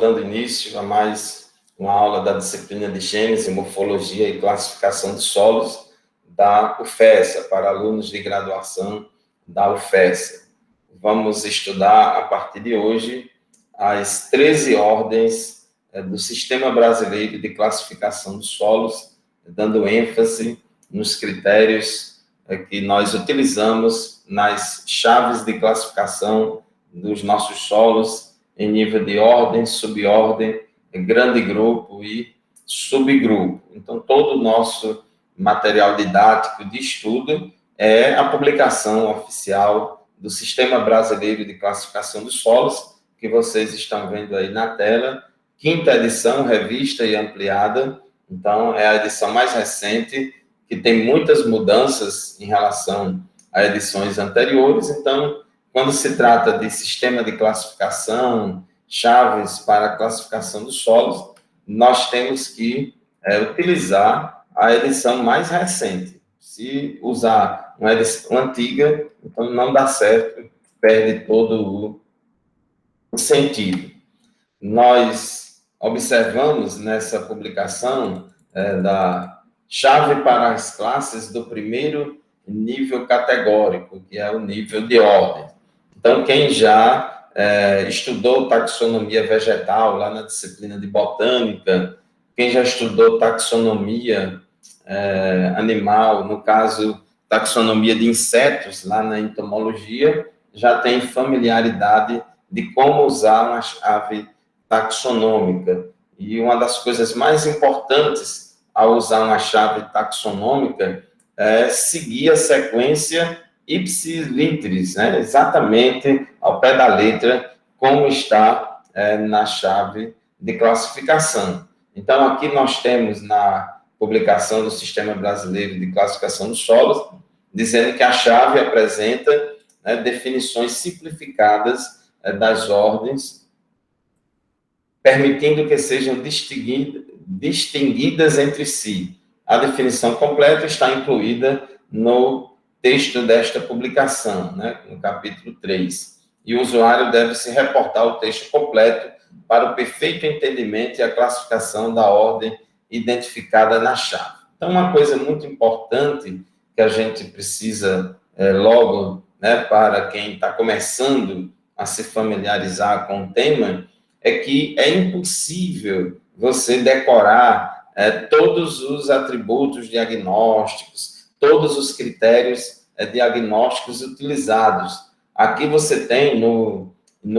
dando início a mais uma aula da disciplina de Gênese, Morfologia e Classificação de Solos da UFESA, para alunos de graduação da UFESA. Vamos estudar, a partir de hoje, as 13 ordens do Sistema Brasileiro de Classificação dos Solos, dando ênfase nos critérios que nós utilizamos nas chaves de classificação dos nossos solos em nível de ordem, subordem, grande grupo e subgrupo. Então, todo o nosso material didático de estudo é a publicação oficial do Sistema Brasileiro de Classificação dos Solos, que vocês estão vendo aí na tela, 5ª edição, revista e ampliada. Então, é a edição mais recente, que tem muitas mudanças em relação a edições anteriores. Então, quando se trata de sistema de classificação, chaves para a classificação dos solos, nós temos que utilizar a edição mais recente. Se usar uma edição antiga, então não dá certo, perde todo o sentido. Nós observamos nessa publicação da chave para as classes do primeiro nível categórico, que é o nível de ordem. Então, quem já estudou taxonomia vegetal lá na disciplina de botânica, quem já estudou taxonomia animal, no caso, taxonomia de insetos lá na entomologia, já tem familiaridade de como usar uma chave taxonômica. E uma das coisas mais importantes ao usar uma chave taxonômica é seguir a sequência ipsis literis, né? Exatamente ao pé da letra, como está na chave de classificação. Então, aqui nós temos na publicação do Sistema Brasileiro de Classificação dos Solos, dizendo que a chave apresenta definições simplificadas das ordens, permitindo que sejam distinguidas entre si. A definição completa está incluída no texto desta publicação, no capítulo 3. E o usuário deve se reportar o texto completo para o perfeito entendimento e a classificação da ordem identificada na chave. Então, uma coisa muito importante que a gente precisa logo, para quem está começando a se familiarizar com o tema, é que é impossível você decorar todos os atributos diagnósticos, todos os critérios diagnósticos utilizados. Aqui você tem no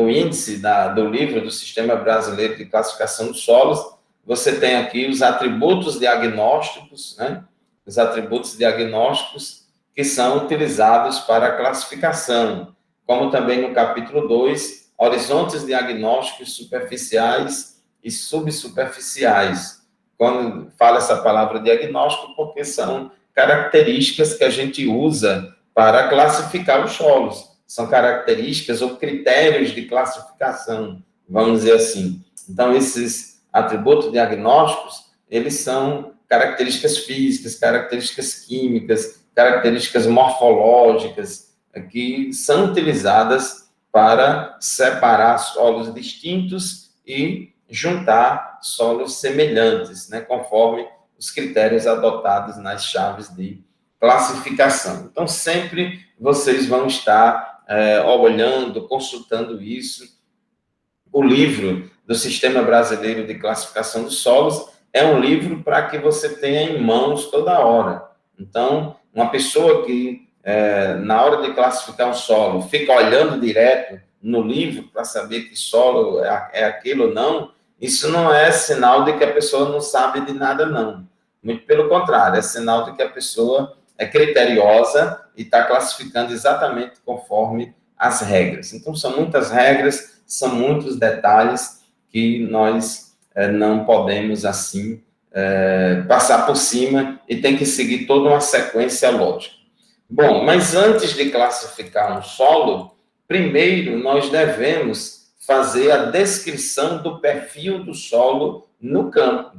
índice do livro do Sistema Brasileiro de Classificação dos Solos, você tem aqui os atributos diagnósticos, os atributos diagnósticos que são utilizados para a classificação, como também no capítulo 2, horizontes diagnósticos superficiais e subsuperficiais. Quando fala essa palavra diagnóstico, porque são características que a gente usa para classificar os solos. São características ou critérios de classificação, vamos dizer assim. Então, esses atributos diagnósticos, eles são características físicas, características químicas, características morfológicas, que são utilizadas para separar solos distintos e juntar solos semelhantes, conforme os critérios adotados nas chaves de classificação. Então, sempre vocês vão estar olhando, consultando isso. O livro do Sistema Brasileiro de Classificação dos Solos é um livro para que você tenha em mãos toda hora. Então, uma pessoa que, na hora de classificar um solo, fica olhando direto no livro para saber que solo é aquilo ou não, isso não é sinal de que a pessoa não sabe de nada, não. Muito pelo contrário, é sinal de que a pessoa é criteriosa e está classificando exatamente conforme as regras. Então, são muitas regras, são muitos detalhes que nós não podemos, assim, passar por cima e tem que seguir toda uma sequência lógica. Bom, mas antes de classificar um solo, primeiro nós devemos fazer a descrição do perfil do solo no campo.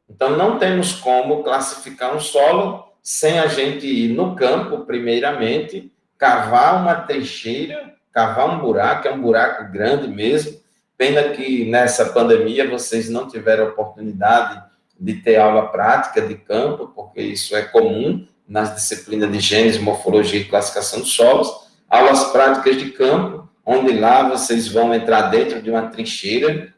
Então, não temos como classificar um solo sem a gente ir no campo, primeiramente, cavar uma trincheira, cavar um buraco, é um buraco grande mesmo, Pena que nessa pandemia vocês não tiveram oportunidade de ter aula prática de campo, porque isso é comum nas disciplinas de gênese, morfologia e classificação de solos. Aulas práticas de campo, onde lá vocês vão entrar dentro de uma trincheira,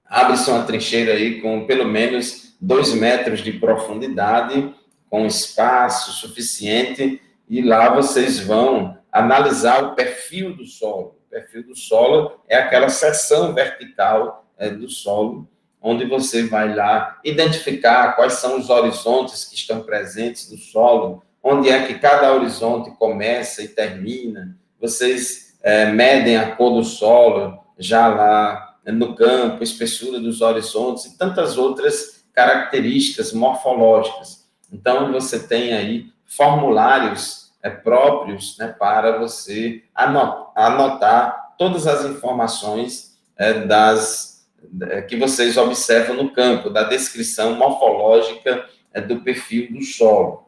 abre-se uma trincheira aí com pelo menos 2 metros de profundidade, com espaço suficiente, e lá vocês vão analisar o perfil do solo. O perfil do solo é aquela seção vertical do solo, onde você vai lá identificar quais são os horizontes que estão presentes no solo, onde é que cada horizonte começa e termina. Vocês medem a cor do solo já lá no campo, espessura dos horizontes e tantas outras características morfológicas. Então, você tem aí formulários próprios, né, para você anotar todas as informações que vocês observam no campo, da descrição morfológica do perfil do solo.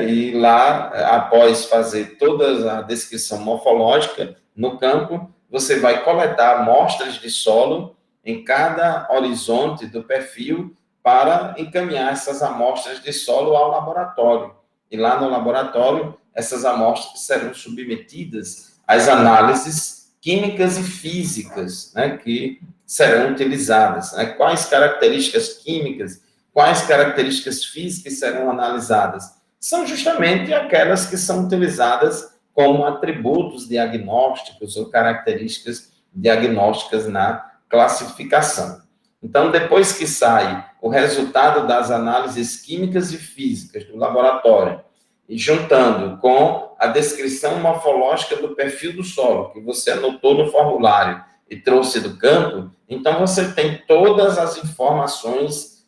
E lá, após fazer toda a descrição morfológica no campo, você vai coletar amostras de solo em cada horizonte do perfil para encaminhar essas amostras de solo ao laboratório. E lá no laboratório, essas amostras serão submetidas às análises químicas e físicas, né, que serão utilizadas. Né? Quais características químicas, quais características físicas serão analisadas? São justamente aquelas que são utilizadas como atributos diagnósticos ou características diagnósticas na classificação. Então, depois que sai o resultado das análises químicas e físicas do laboratório, e juntando com a descrição morfológica do perfil do solo, que você anotou no formulário e trouxe do campo, então você tem todas as informações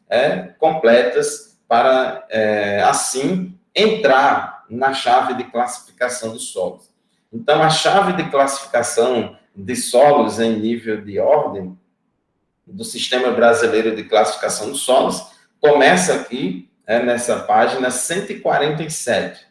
completas para, assim, entrar na chave de classificação de solos. Então, a chave de classificação de solos em nível de ordem do Sistema Brasileiro de Classificação de Solos começa aqui, nessa página 147.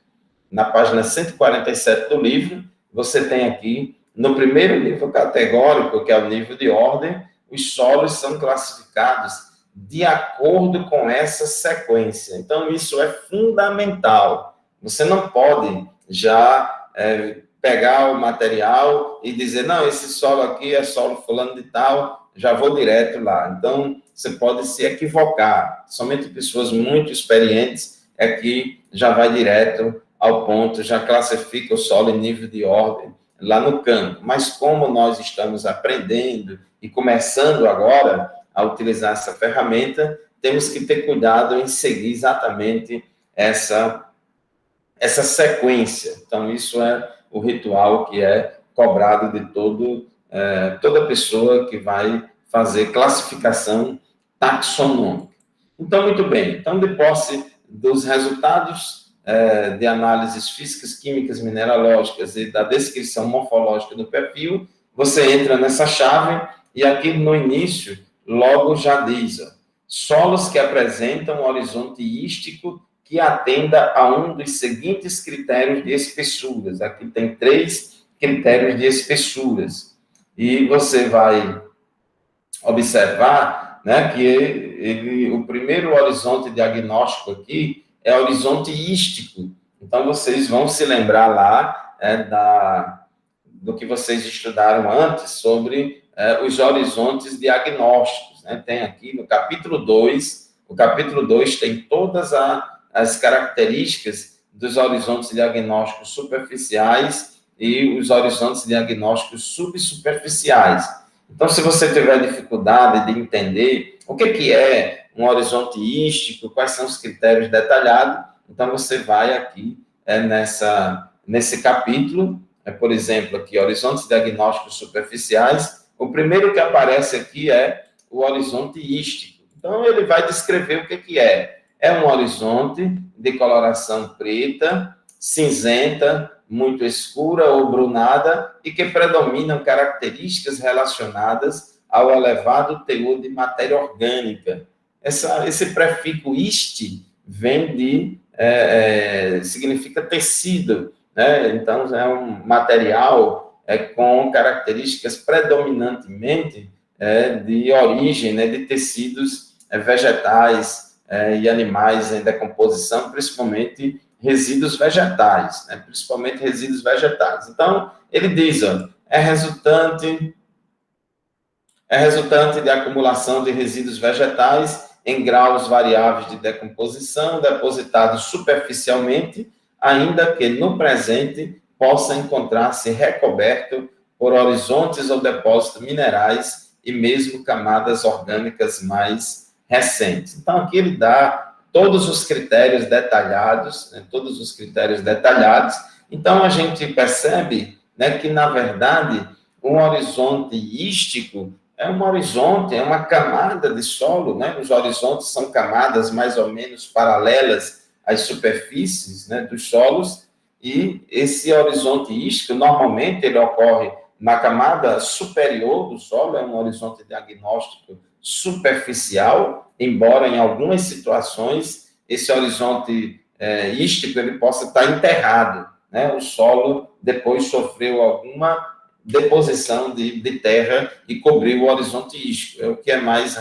Na página 147 do livro, você tem aqui, no primeiro nível categórico, que é o nível de ordem, os solos são classificados de acordo com essa sequência. Então, isso é fundamental. Você não pode já pegar o material e dizer, não, esse solo aqui é solo fulano de tal, já vou direto lá. Então, você pode se equivocar. Somente pessoas muito experientes é que já vai direto ao ponto, já classifica o solo em nível de ordem lá no campo. Mas como nós estamos aprendendo e começando agora a utilizar essa ferramenta, temos que ter cuidado em seguir exatamente essa sequência. Então, isso é o ritual que é cobrado de toda pessoa que vai fazer classificação taxonômica. Então, muito bem. Então, de posse dos resultados de análises físicas, químicas, mineralógicas e da descrição morfológica do perfil, você entra nessa chave e aqui no início, logo já diz, solos que apresentam um horizonte ístico que atenda a um dos seguintes critérios de espessuras. Aqui tem 3 critérios de espessuras. E você vai observar, né, que o primeiro horizonte diagnóstico aqui é horizonte ístico. Então, vocês vão se lembrar lá do que vocês estudaram antes sobre os horizontes diagnósticos. Né? Tem aqui no capítulo 2, o capítulo 2 tem todas as características dos horizontes diagnósticos superficiais e os horizontes diagnósticos subsuperficiais. Então, se você tiver dificuldade de entender o que é um horizonte ístico, quais são os critérios detalhados, então você vai aqui nesse capítulo, por exemplo, aqui, horizontes diagnósticos superficiais, o primeiro que aparece aqui é o horizonte ístico. Então, ele vai descrever o que é. É um horizonte de coloração preta, cinzenta, muito escura ou brunada e que predominam características relacionadas ao elevado teor de matéria orgânica. Esse prefixo "ist" vem significa tecido, né? Então, é um material com características predominantemente de origem, né, de tecidos vegetais e animais em decomposição, principalmente resíduos vegetais, né, principalmente resíduos vegetais. Então, ele diz, ó, é resultante de acumulação de resíduos vegetais em graus variáveis de decomposição, depositados superficialmente, ainda que no presente possa encontrar-se recoberto por horizontes ou depósitos minerais e mesmo camadas orgânicas mais recentes. Então, aqui ele dá todos os critérios detalhados, né, todos os critérios detalhados. Então, a gente percebe, né, que, na verdade, um horizonte ístico é um horizonte, é uma camada de solo, né? Os horizontes são camadas mais ou menos paralelas às superfícies, né, dos solos, e esse horizonte ístico, normalmente, ele ocorre na camada superior do solo, é um horizonte diagnóstico superficial, embora em algumas situações esse horizonte ístico ele possa estar enterrado, né? O solo depois sofreu alguma deposição de terra e cobriu o horizonte ístico, é o que é mais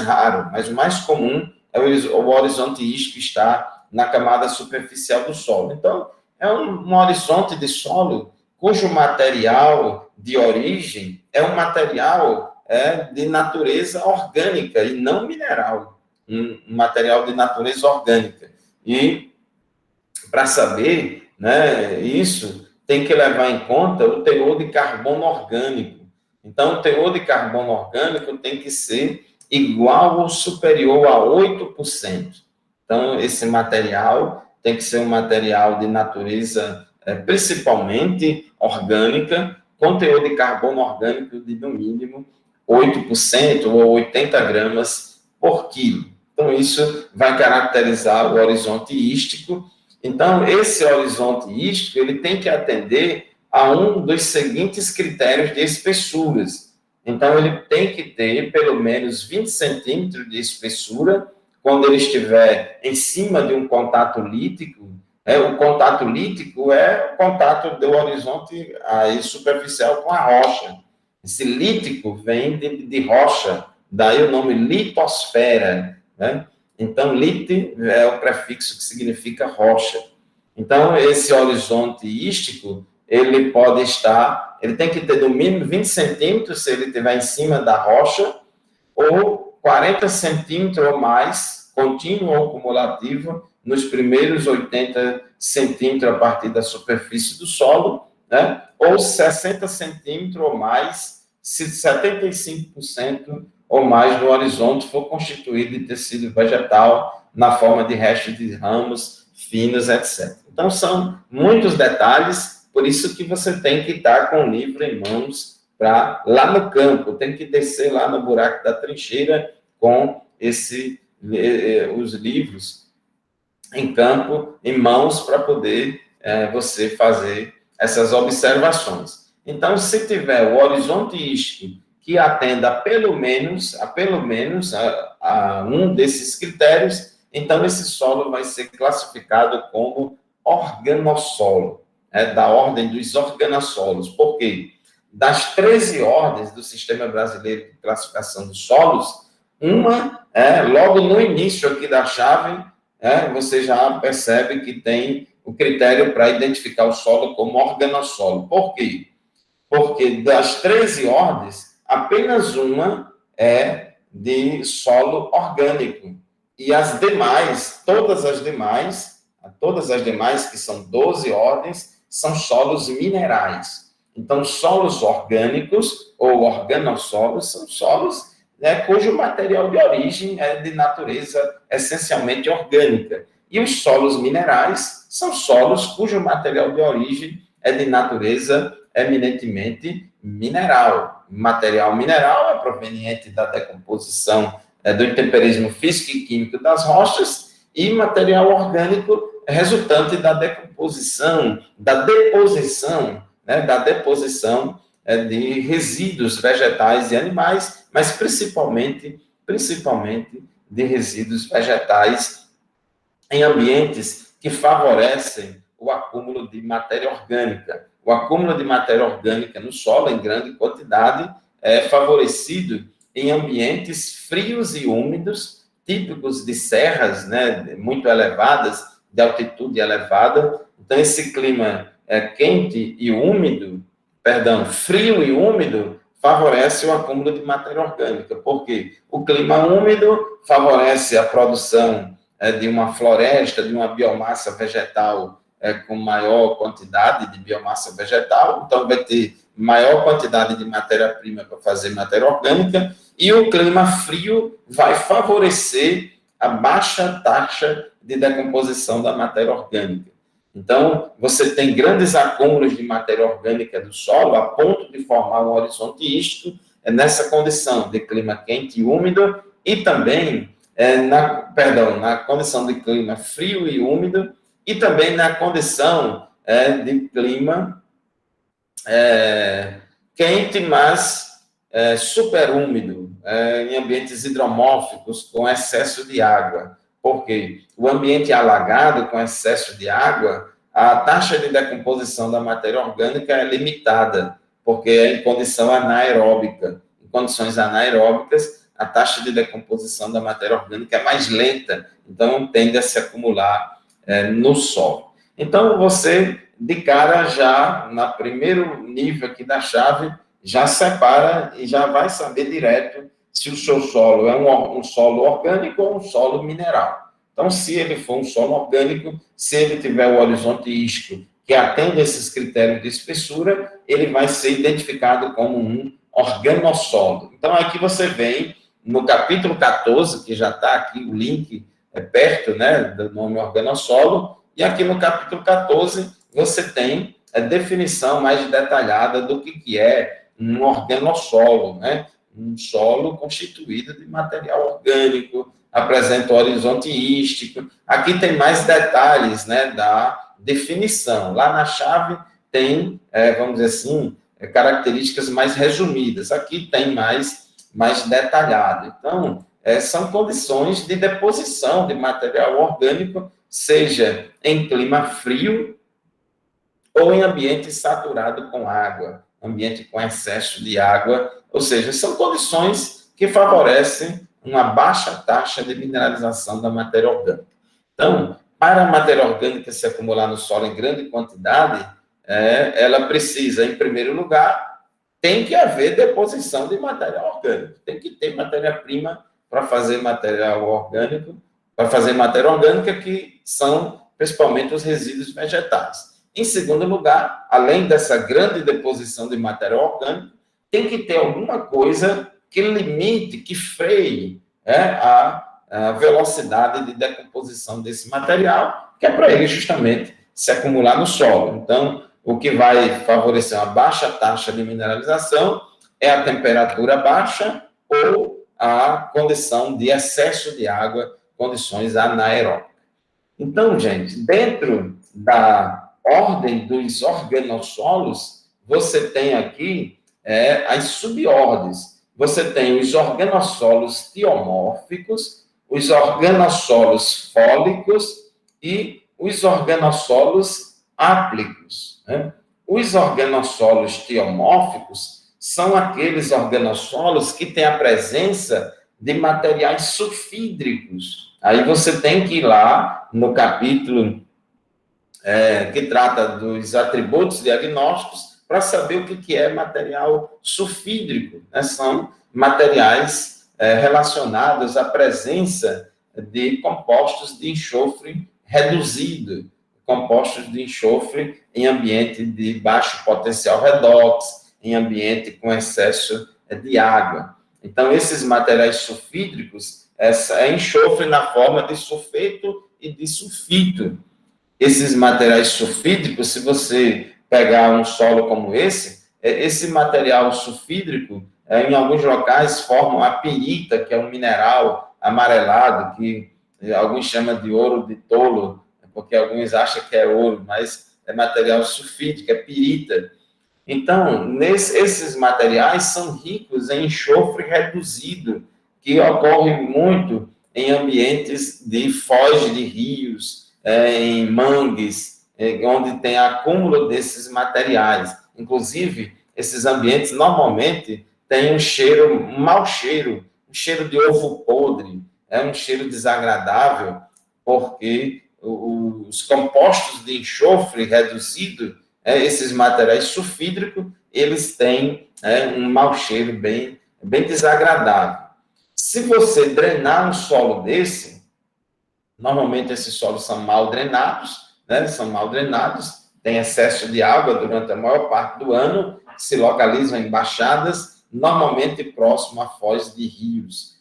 raro, mas o mais comum é o horizonte ístico estar na camada superficial do solo. Então, é um horizonte de solo cujo material de origem é um material de natureza orgânica e não mineral, um material de natureza orgânica. E, para saber, né, isso, tem que levar em conta o teor de carbono orgânico. Então, o teor de carbono orgânico tem que ser igual ou superior a 8%. Então, esse material tem que ser um material de natureza principalmente orgânica, com teor de carbono orgânico de, no mínimo, 8% ou 80 gramas por quilo. Então, isso vai caracterizar o horizonte ístico. Então, esse horizonte ístico, ele tem que atender a um dos seguintes critérios de espessuras. Então, ele tem que ter pelo menos 20 centímetros de espessura quando ele estiver em cima de um contato lítico. O contato lítico é o contato do horizonte aí superficial com a rocha. Esse lítico vem de rocha, daí o nome litosfera, né? Então, lite é o prefixo que significa rocha. Então, esse horizonte ístico, ele tem que ter no mínimo 20 centímetros, se ele estiver em cima da rocha, ou 40 centímetros ou mais, contínuo ou cumulativo, nos primeiros 80 centímetros a partir da superfície do solo, né? Ou 60 centímetros ou mais, se 75% ou mais do horizonte for constituído de tecido vegetal na forma de restos de ramos finos, etc. Então, são muitos detalhes, por isso que você tem que estar com o livro em mãos para lá no campo, tem que descer lá no buraco da trincheira com os livros em campo, em mãos, para poder você fazer essas observações. Então, se tiver o horizonte ístico que atenda pelo menos a um desses critérios, então esse solo vai ser classificado como organossolo, da ordem dos organossolos. Por quê? Das 13 ordens do Sistema Brasileiro de Classificação dos Solos, uma, logo no início aqui da chave, você já percebe que tem o critério para identificar o solo como organossolo. Por quê? Porque das 13 ordens, apenas uma é de solo orgânico. E as demais, todas as demais, que são 12 ordens, são solos minerais. Então, solos orgânicos ou organossolos são solos cujo material de origem é de natureza essencialmente orgânica. E os solos minerais são solos cujo material de origem é de natureza eminentemente mineral. Material mineral é proveniente da decomposição do intemperismo físico e químico das rochas, e material orgânico é resultante da decomposição, da deposição de resíduos vegetais e animais, mas principalmente de resíduos vegetais em ambientes que favorecem o acúmulo de matéria orgânica. O acúmulo de matéria orgânica no solo, em grande quantidade, é favorecido em ambientes frios e úmidos, típicos de serras, né, muito elevadas, de altitude elevada. Então, esse clima quente e úmido, frio e úmido, favorece o acúmulo de matéria orgânica, porque o clima úmido favorece a produção de uma floresta, de uma biomassa vegetal com maior quantidade de biomassa vegetal, então vai ter maior quantidade de matéria-prima para fazer matéria orgânica, e o clima frio vai favorecer a baixa taxa de decomposição da matéria orgânica. Então, você tem grandes acúmulos de matéria orgânica do solo, a ponto de formar um horizonte ístico nessa condição de clima quente e úmido, e também na condição de clima frio e úmido, e também na condição de clima quente, mas superúmido, em ambientes hidromórficos, com excesso de água. Porque o ambiente alagado, com excesso de água, a taxa de decomposição da matéria orgânica é limitada, porque é em condição anaeróbica. Em condições anaeróbicas, a taxa de decomposição da matéria orgânica é mais lenta, então tende a se acumular no solo. Então, você, de cara, já, no primeiro nível aqui da chave, já separa e já vai saber direto se o seu solo é um solo orgânico ou um solo mineral. Então, se ele for um solo orgânico, se ele tiver o horizonte ístico que atende esses critérios de espessura, ele vai ser identificado como um organossolo. Então, aqui você vem no capítulo 14, que já está aqui o link perto, né, do nome organossolo, e aqui no capítulo 14 você tem a definição mais detalhada do que é um organossolo, né? Um solo constituído de material orgânico, apresenta o horizonte ístico. Aqui tem mais detalhes, né, da definição. Lá na chave tem, vamos dizer assim, características mais resumidas. Aqui tem mais detalhado. Então, são condições de deposição de material orgânico, seja em clima frio ou em ambiente saturado com água, ambiente com excesso de água, ou seja, são condições que favorecem uma baixa taxa de mineralização da matéria orgânica. Então, para a matéria orgânica se acumular no solo em grande quantidade, ela precisa, em primeiro lugar, tem que haver deposição de material orgânico, tem que ter matéria-prima para fazer material orgânico, para fazer matéria orgânica, que são principalmente os resíduos vegetais. Em segundo lugar, além dessa grande deposição de material orgânico, tem que ter alguma coisa que limite, que freie a velocidade de decomposição desse material, que é para ele justamente se acumular no solo. Então, o que vai favorecer uma baixa taxa de mineralização é a temperatura baixa ou a condição de excesso de água, condições anaeróbicas. Então, gente, dentro da ordem dos organossolos, você tem aqui as subordens. Você tem os organossolos tiomórficos, os organossolos fólicos e os organossolos áplicos. Né? Os organossolos tiomórficos são aqueles organossolos que têm a presença de materiais sulfídricos. Aí você tem que ir lá no capítulo que trata dos atributos diagnósticos para saber o que é material sulfídrico. Né? São materiais relacionados à presença de compostos de enxofre reduzido, compostos de enxofre em ambiente de baixo potencial redox, em ambiente com excesso de água. Então, esses materiais sulfídricos é enxofre na forma de sulfeto e de sulfito. Esses materiais sulfídricos, se você pegar um solo como esse material sulfídrico, em alguns locais, formam a pirita, que é um mineral amarelado, que alguns chamam de ouro de tolo, porque alguns acham que é ouro, mas é material sulfídrico, é pirita. Então, esses materiais são ricos em enxofre reduzido, que ocorre muito em ambientes de foz de rios, em mangues, onde tem acúmulo desses materiais. Inclusive, esses ambientes normalmente tem um cheiro, um mau cheiro, um cheiro de ovo podre, um cheiro desagradável, porque os compostos de enxofre reduzido, esses materiais sulfídricos, eles têm um mau cheiro bem desagradável. Se você drenar um solo desse, normalmente esses solos são mal drenados, tem excesso de água durante a maior parte do ano, se localizam em baixadas, normalmente próximo a foz de rios,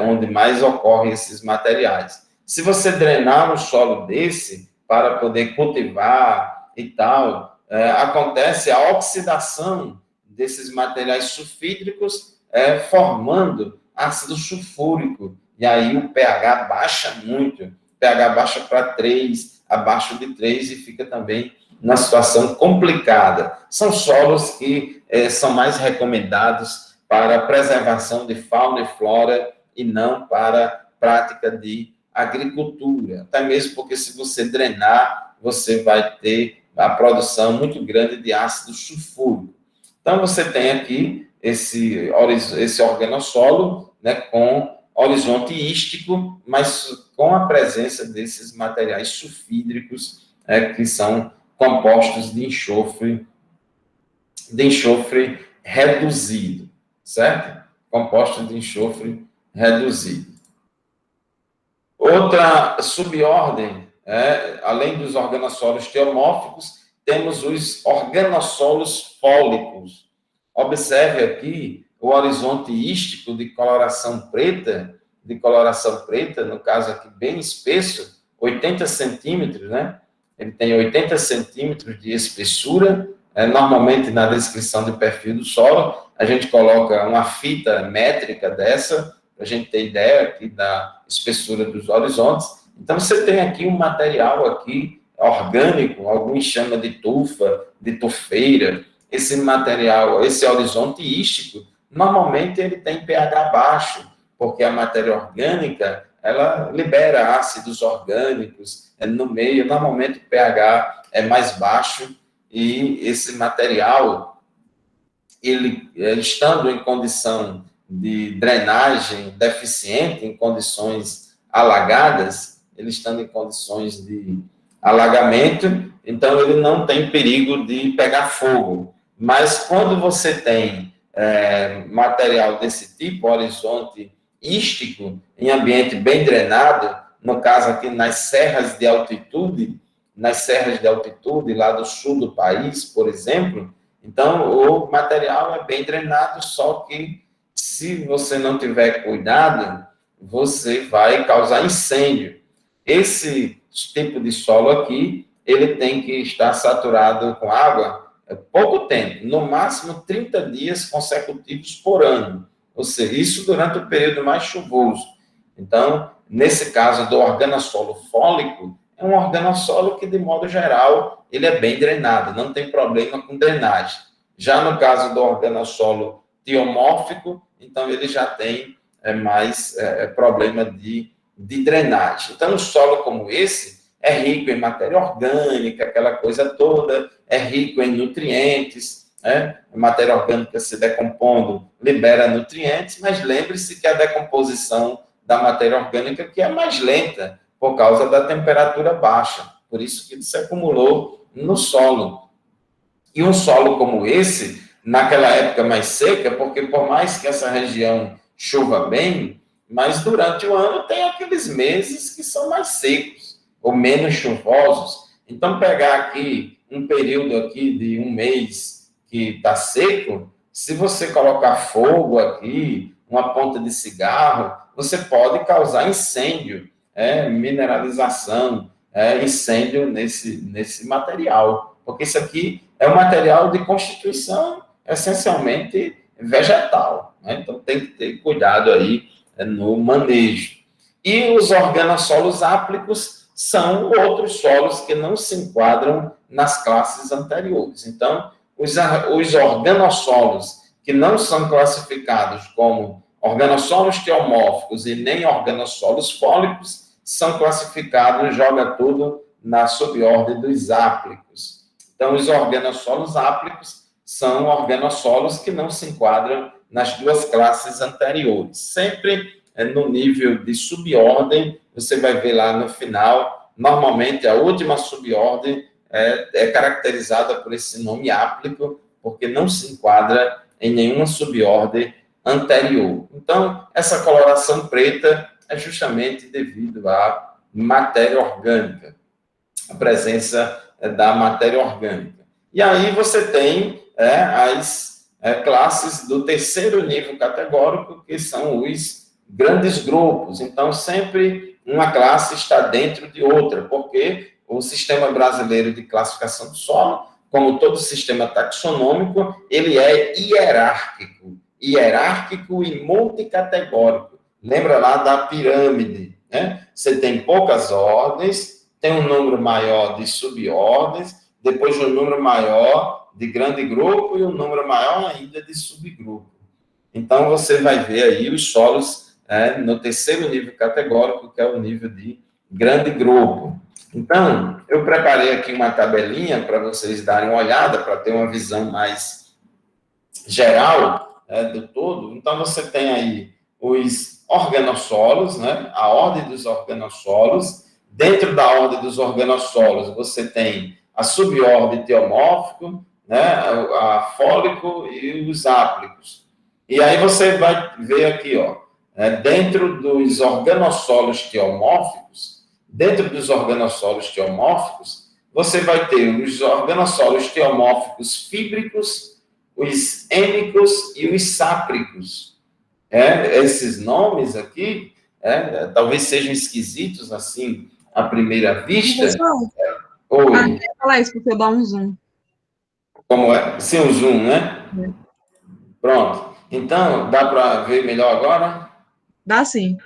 onde mais ocorrem esses materiais. Se você drenar um solo desse para poder cultivar e tal, acontece a oxidação desses materiais sulfídricos, formando ácido sulfúrico, e aí o pH baixa muito, o pH baixa para 3, abaixo de 3, e fica também numa situação complicada. São solos que são mais recomendados para a preservação de fauna e flora e não para prática de agricultura, até mesmo porque se você drenar, você vai ter a produção muito grande de ácido sulfúrico. Então, você tem aqui esse organossolo, né, com horizonte ístico, mas com a presença desses materiais sulfídricos, que são compostos de enxofre reduzido, certo? Compostos de enxofre reduzido. Outra subordem, além dos organossolos teomórficos, temos os organossolos fólicos. Observe aqui o horizonte ístico de coloração preta, no caso aqui bem espesso, 80 centímetros, né? Ele tem 80 centímetros de espessura. Normalmente, na descrição do perfil do solo, a gente coloca uma fita métrica dessa, para a gente ter ideia aqui da espessura dos horizontes. Então, você tem aqui um material aqui orgânico, alguns chamam de tufa, de tufeira. Esse material, esse horizonte ístico, normalmente ele tem pH baixo, porque a matéria orgânica, ela libera ácidos orgânicos no meio, normalmente o pH é mais baixo, e esse material, ele estando em condição de drenagem deficiente, em condições alagadas, ele estando em condições de alagamento, então ele não tem perigo de pegar fogo. Mas quando você tem material desse tipo, horizonte ístico, em ambiente bem drenado, no caso aqui nas serras de altitude, lá do sul do país, por exemplo, então o material é bem drenado, só que se você não tiver cuidado, você vai causar incêndio. Esse tipo de solo aqui, ele tem que estar saturado com água pouco tempo, no máximo 30 dias consecutivos por ano, ou seja, isso durante o período mais chuvoso. Então, nesse caso do organossolo fólico, é um organossolo que, de modo geral, ele é bem drenado, não tem problema com drenagem. Já no caso do organossolo teomórfico, então ele já tem mais problema de drenagem. Então, um solo como esse é rico em matéria orgânica, aquela coisa toda, é rico em nutrientes, a matéria orgânica se decompondo libera nutrientes, mas lembre-se que a decomposição da matéria orgânica que é mais lenta, por causa da temperatura baixa, por isso que se acumulou no solo. E um solo como esse, naquela época mais seca, porque por mais que essa região chova bem, mas durante o ano tem aqueles meses que são mais secos, ou menos chuvosos. Então, pegar aqui um período aqui de um mês que está seco, se você colocar fogo aqui, uma ponta de cigarro, você pode causar incêndio, mineralização, incêndio nesse material, porque isso aqui é um material de constituição essencialmente vegetal, né? Então tem que ter cuidado aí no manejo. E os organossolos áplicos são outros solos que não se enquadram nas classes anteriores. Então, os organossolos que não são classificados como organossolos teomórficos e nem organossolos fólicos são classificados, joga tudo na subordem dos áplicos. Então, os organossolos áplicos são organossolos que não se enquadram nas duas classes anteriores. Sempre no nível de subordem, você vai ver lá no final, normalmente a última subordem é caracterizada por esse nome áplico, porque não se enquadra em nenhuma subordem anterior. Então, essa coloração preta é justamente devido à matéria orgânica, a presença da matéria orgânica. E aí você tem as classes do terceiro nível categórico, que são os grandes grupos. Então, sempre uma classe está dentro de outra, porque o sistema brasileiro de classificação do solo, como todo sistema taxonômico, ele é hierárquico e multicategórico. Lembra lá da pirâmide, né? Você tem poucas ordens, tem um número maior de subordens, depois um número maior de grande grupo e um número maior ainda de subgrupo. Então, você vai ver aí os solos no terceiro nível categórico, que é o nível de grande grupo. Então, eu preparei aqui uma tabelinha para vocês darem uma olhada, para ter uma visão mais geral do todo. Então, você tem aí os organossolos, né? A ordem dos organossolos. Dentro da ordem dos organossolos, você tem a subordem teomórfico, né? A fólico e os áplicos. E aí você vai ver aqui, ó, dentro dos organossolos teomórficos, você vai ter os organossolos teomórficos fíbricos, os êmicos e os sápricos. Esses nomes aqui, talvez sejam esquisitos, assim, à primeira vista. Oi. Quer falar isso, porque eu dou um zoom. Como é? Sem o zoom, né? Pronto. Então, dá para ver melhor agora? Dá sim.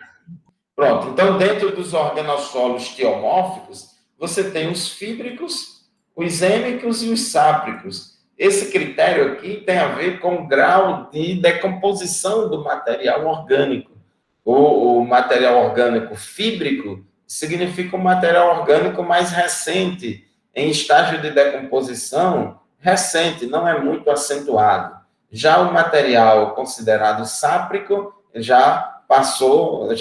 Pronto. Então, dentro dos organossolos teomórficos, você tem os fíbricos, os êmicos e os sápricos. Esse critério aqui tem a ver com o grau de decomposição do material orgânico. O material orgânico fíbrico significa um material orgânico mais recente, em estágio de decomposição recente, não é muito acentuado. Já o material considerado sáprico já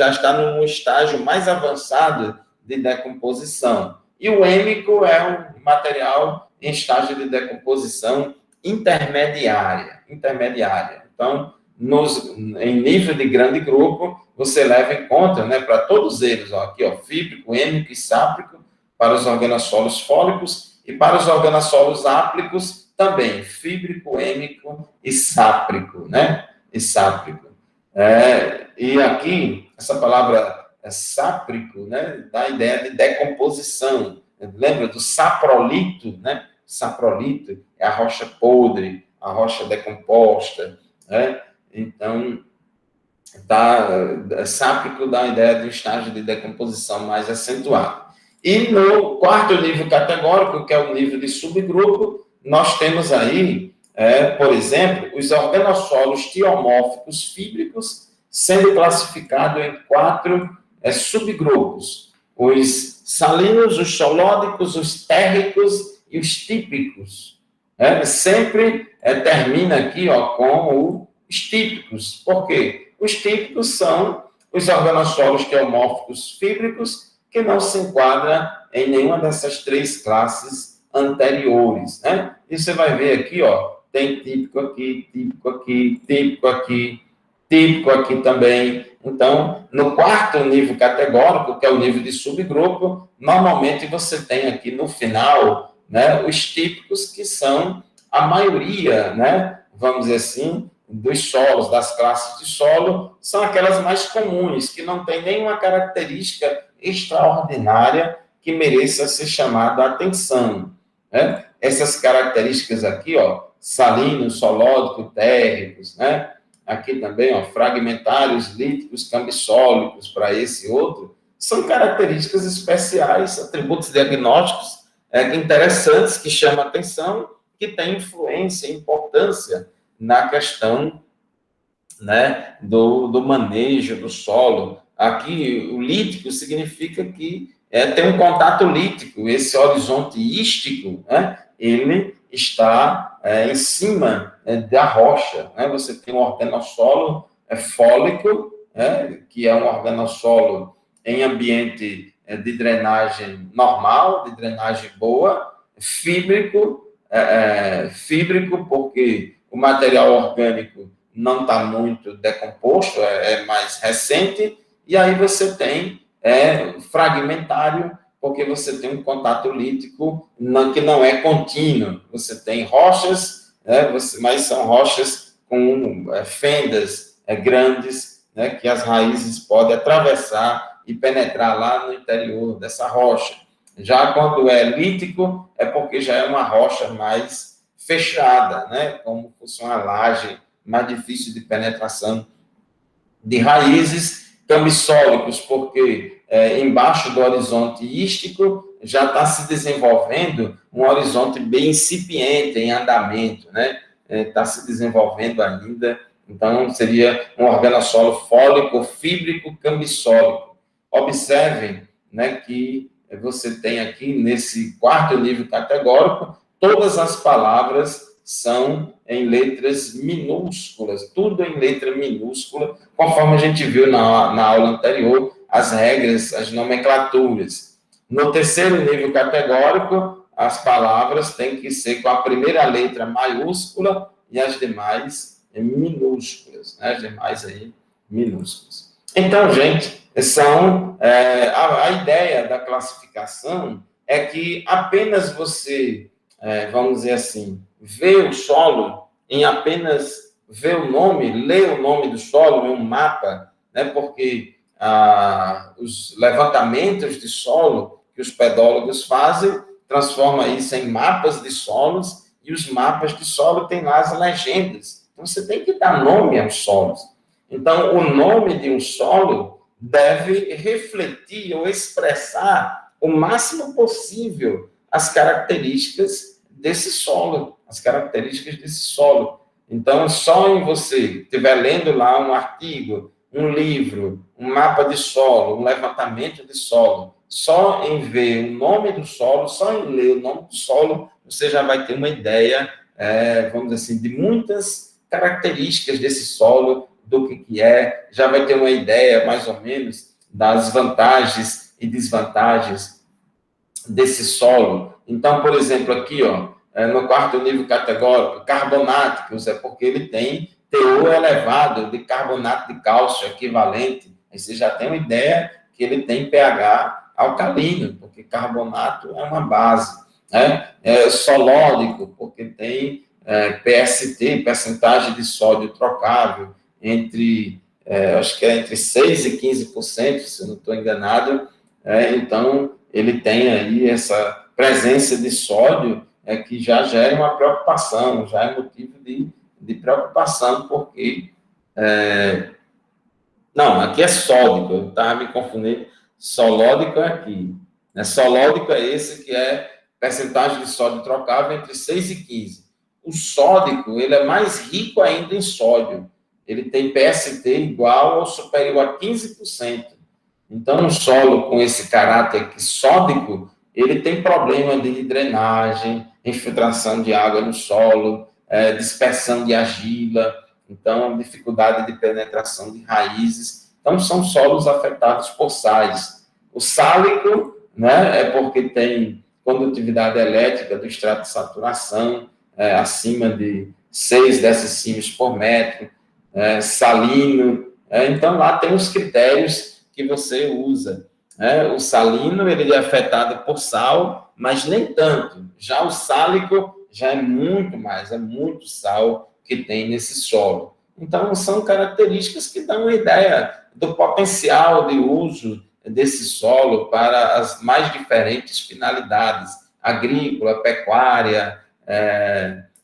está num estágio mais avançado de decomposição. E o êmico é um material em estágio de decomposição intermediária. Então, em nível de grande grupo, você leva em conta, né, para todos eles, ó, aqui, ó, fíbrico, êmico e sáprico, para os organossolos fólicos, e para os organossolos áplicos, também, fíbrico, êmico e sáprico, né? E aqui, essa palavra sáprico, né, dá a ideia de decomposição. Lembra do saprolito, né? Saprolito é a rocha podre, a rocha decomposta, né? Então, sáprico dá a ideia de um estágio de decomposição mais acentuado. E no quarto nível categórico, que é o nível de subgrupo, nós temos aí, por exemplo, os organossolos tiomórficos fíbricos, sendo classificados em 4 subgrupos: os salinos, os solódicos, os térricos e os típicos. Sempre termina aqui, ó, com os típicos. Por quê? Os típicos são os organossolos teomórficos fíbricos que não se enquadram em nenhuma dessas 3 classes anteriores, né? E você vai ver aqui, ó, tem típico aqui, típico aqui, típico aqui, típico aqui também. Então, no quarto nível categórico, que é o nível de subgrupo, normalmente você tem aqui no final, né, os típicos, que são a maioria, né, vamos dizer assim, dos solos, das classes de solo, são aquelas mais comuns, que não tem nenhuma característica extraordinária que mereça ser chamada a atenção, né? Essas características aqui, ó, salinos, solódico, térricos, né? Aqui também, ó, fragmentários, líticos, cambissólicos, para esse outro, são características especiais, atributos diagnósticos interessantes, que chamam a atenção, que têm influência e importância na questão, né, do manejo do solo. Aqui, o lítico significa que tem um contato lítico, esse horizonte ístico, né, ele está em cima da rocha, né? Você tem um organossolo fólico, que é um organossolo em ambiente de drenagem normal, de drenagem boa, fíbrico, fíbrico porque o material orgânico não está muito decomposto, é mais recente, e aí você tem fragmentário, porque você tem um contato lítico que não é contínuo. Você tem rochas, mas são rochas com fendas grandes, que as raízes podem atravessar e penetrar lá no interior dessa rocha. Já quando é lítico, é porque já é uma rocha mais fechada, como fosse uma laje mais difícil de penetração de raízes, cambissólicos, porque embaixo do horizonte ístico já está se desenvolvendo um horizonte bem incipiente, em andamento, está se desenvolvendo ainda, então seria um organossolo fólico, fíbrico, cambissólico. Observem que você tem aqui, nesse quarto nível categórico, todas as palavras são em letras minúsculas, tudo em letra minúscula, conforme a gente viu na aula anterior, as regras, as nomenclaturas. No terceiro nível categórico, as palavras têm que ser com a primeira letra maiúscula e as demais minúsculas, as demais aí minúsculas. Então, gente, a ideia da classificação é que apenas você, vamos dizer assim, vê o solo em apenas ver o nome, ler o nome do solo em um mapa, porque os levantamentos de solo que os pedólogos fazem transforma isso em mapas de solos, e os mapas de solo têm lá as legendas. Então, você tem que dar nome aos solos. Então, o nome de um solo deve refletir ou expressar o máximo possível as características desse solo, Então, só em você estiver lendo lá um artigo, um livro, um mapa de solo, um levantamento de solo, só em ver o nome do solo, só em ler o nome do solo, você já vai ter uma ideia, vamos dizer assim, de muitas características desse solo, do que é, já vai ter uma ideia, mais ou menos, das vantagens e desvantagens desse solo. Então, por exemplo, aqui, no quarto nível categórico, carbonáticos, é porque ele tem teor elevado de carbonato de cálcio equivalente. Aí você já tem uma ideia que ele tem pH alcalino, porque carbonato é uma base. Solódico, porque tem PST, percentagem de sódio trocável, acho que é entre 6% e 15%, se eu não estou enganado. Então, ele tem aí essa presença de sódio que já gera uma preocupação, já é motivo de preocupação, porque... não, aqui é sódico, eu estava me confundindo. Solódico é aqui. Solódico é esse que é percentagem de sódio trocável entre 6 e 15. O sódico, ele é mais rico ainda em sódio. Ele tem PST igual ou superior a 15%. Então, um solo com esse caráter sódico, ele tem problema de drenagem, infiltração de água no solo, dispersão de argila, então, dificuldade de penetração de raízes. Então, são solos afetados por sais. O sálico, é porque tem condutividade elétrica do extrato de saturação, acima de 6 decímetros por metro, salino. Então, lá tem os critérios que você usa. O salino, ele é afetado por sal, mas nem tanto. Já o sálico, já é muito mais, é muito sal que tem nesse solo. Então, são características que dão uma ideia do potencial de uso desse solo para as mais diferentes finalidades, agrícola, pecuária,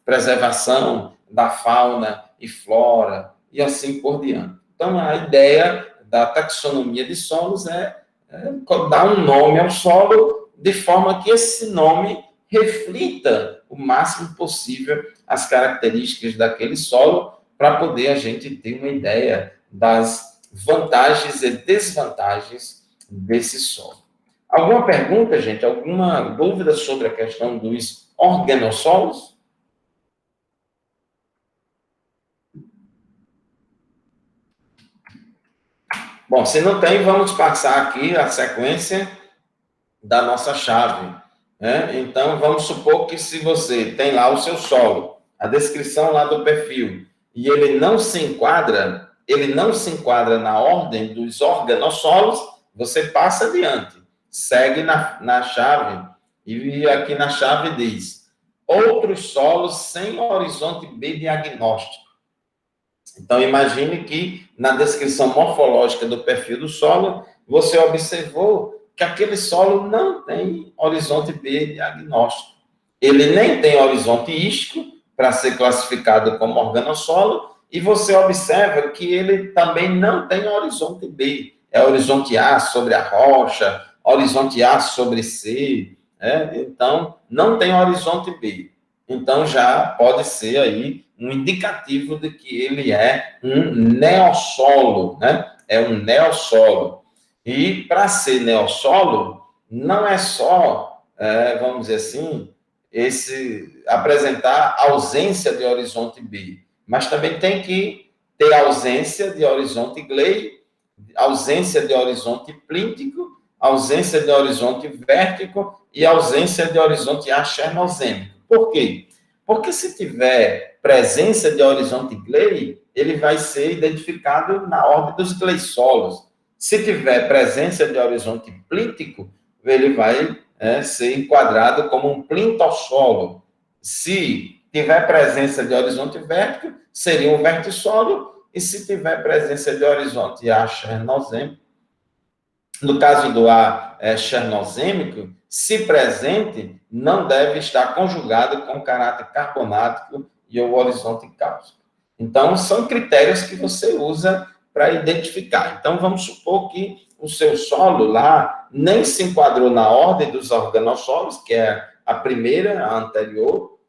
preservação da fauna e flora, e assim por diante. Então, a ideia da taxonomia de solos é dar um nome ao solo de forma que esse nome reflita o máximo possível as características daquele solo, para poder a gente ter uma ideia das vantagens e desvantagens desse solo. Alguma pergunta, gente? Alguma dúvida sobre a questão dos organossolos? Bom, se não tem, vamos passar aqui a sequência da nossa chave, né? Então, vamos supor que se você tem lá o seu solo, a descrição lá do perfil, e ele não se enquadra na ordem dos organossolos, você passa adiante, segue na chave, e aqui na chave diz, outros solos sem horizonte B diagnóstico. Então, imagine que na descrição morfológica do perfil do solo, você observou que aquele solo não tem horizonte B diagnóstico. Ele nem tem horizonte ístico para ser classificado como organossolo, e você observa que ele também não tem horizonte B. É horizonte A sobre a rocha, horizonte A sobre C, então não tem horizonte B. Então já pode ser aí um indicativo de que ele é um neossolo, né? É um neossolo. E para ser neossolo, não é só, vamos dizer assim, apresentar ausência de horizonte B, mas também tem que ter ausência de horizonte Gley, ausência de horizonte plíntico, ausência de horizonte vértico e ausência de horizonte achernozêmico. Por quê? Porque se tiver presença de horizonte Gley, ele vai ser identificado na ordem dos gleissolos. Se tiver presença de horizonte plíntico, ele vai ser enquadrado como um plintossolo. Se tiver presença de horizonte vértico, seria um vertissolo, e se tiver presença de horizonte achernozêmico, no caso do A chernozêmico, se presente, não deve estar conjugado com caráter carbonático e o horizonte cáustico. Então, são critérios que você usa para identificar. Então, vamos supor que o seu solo lá nem se enquadrou na ordem dos organossolos, que é a primeira, a anterior,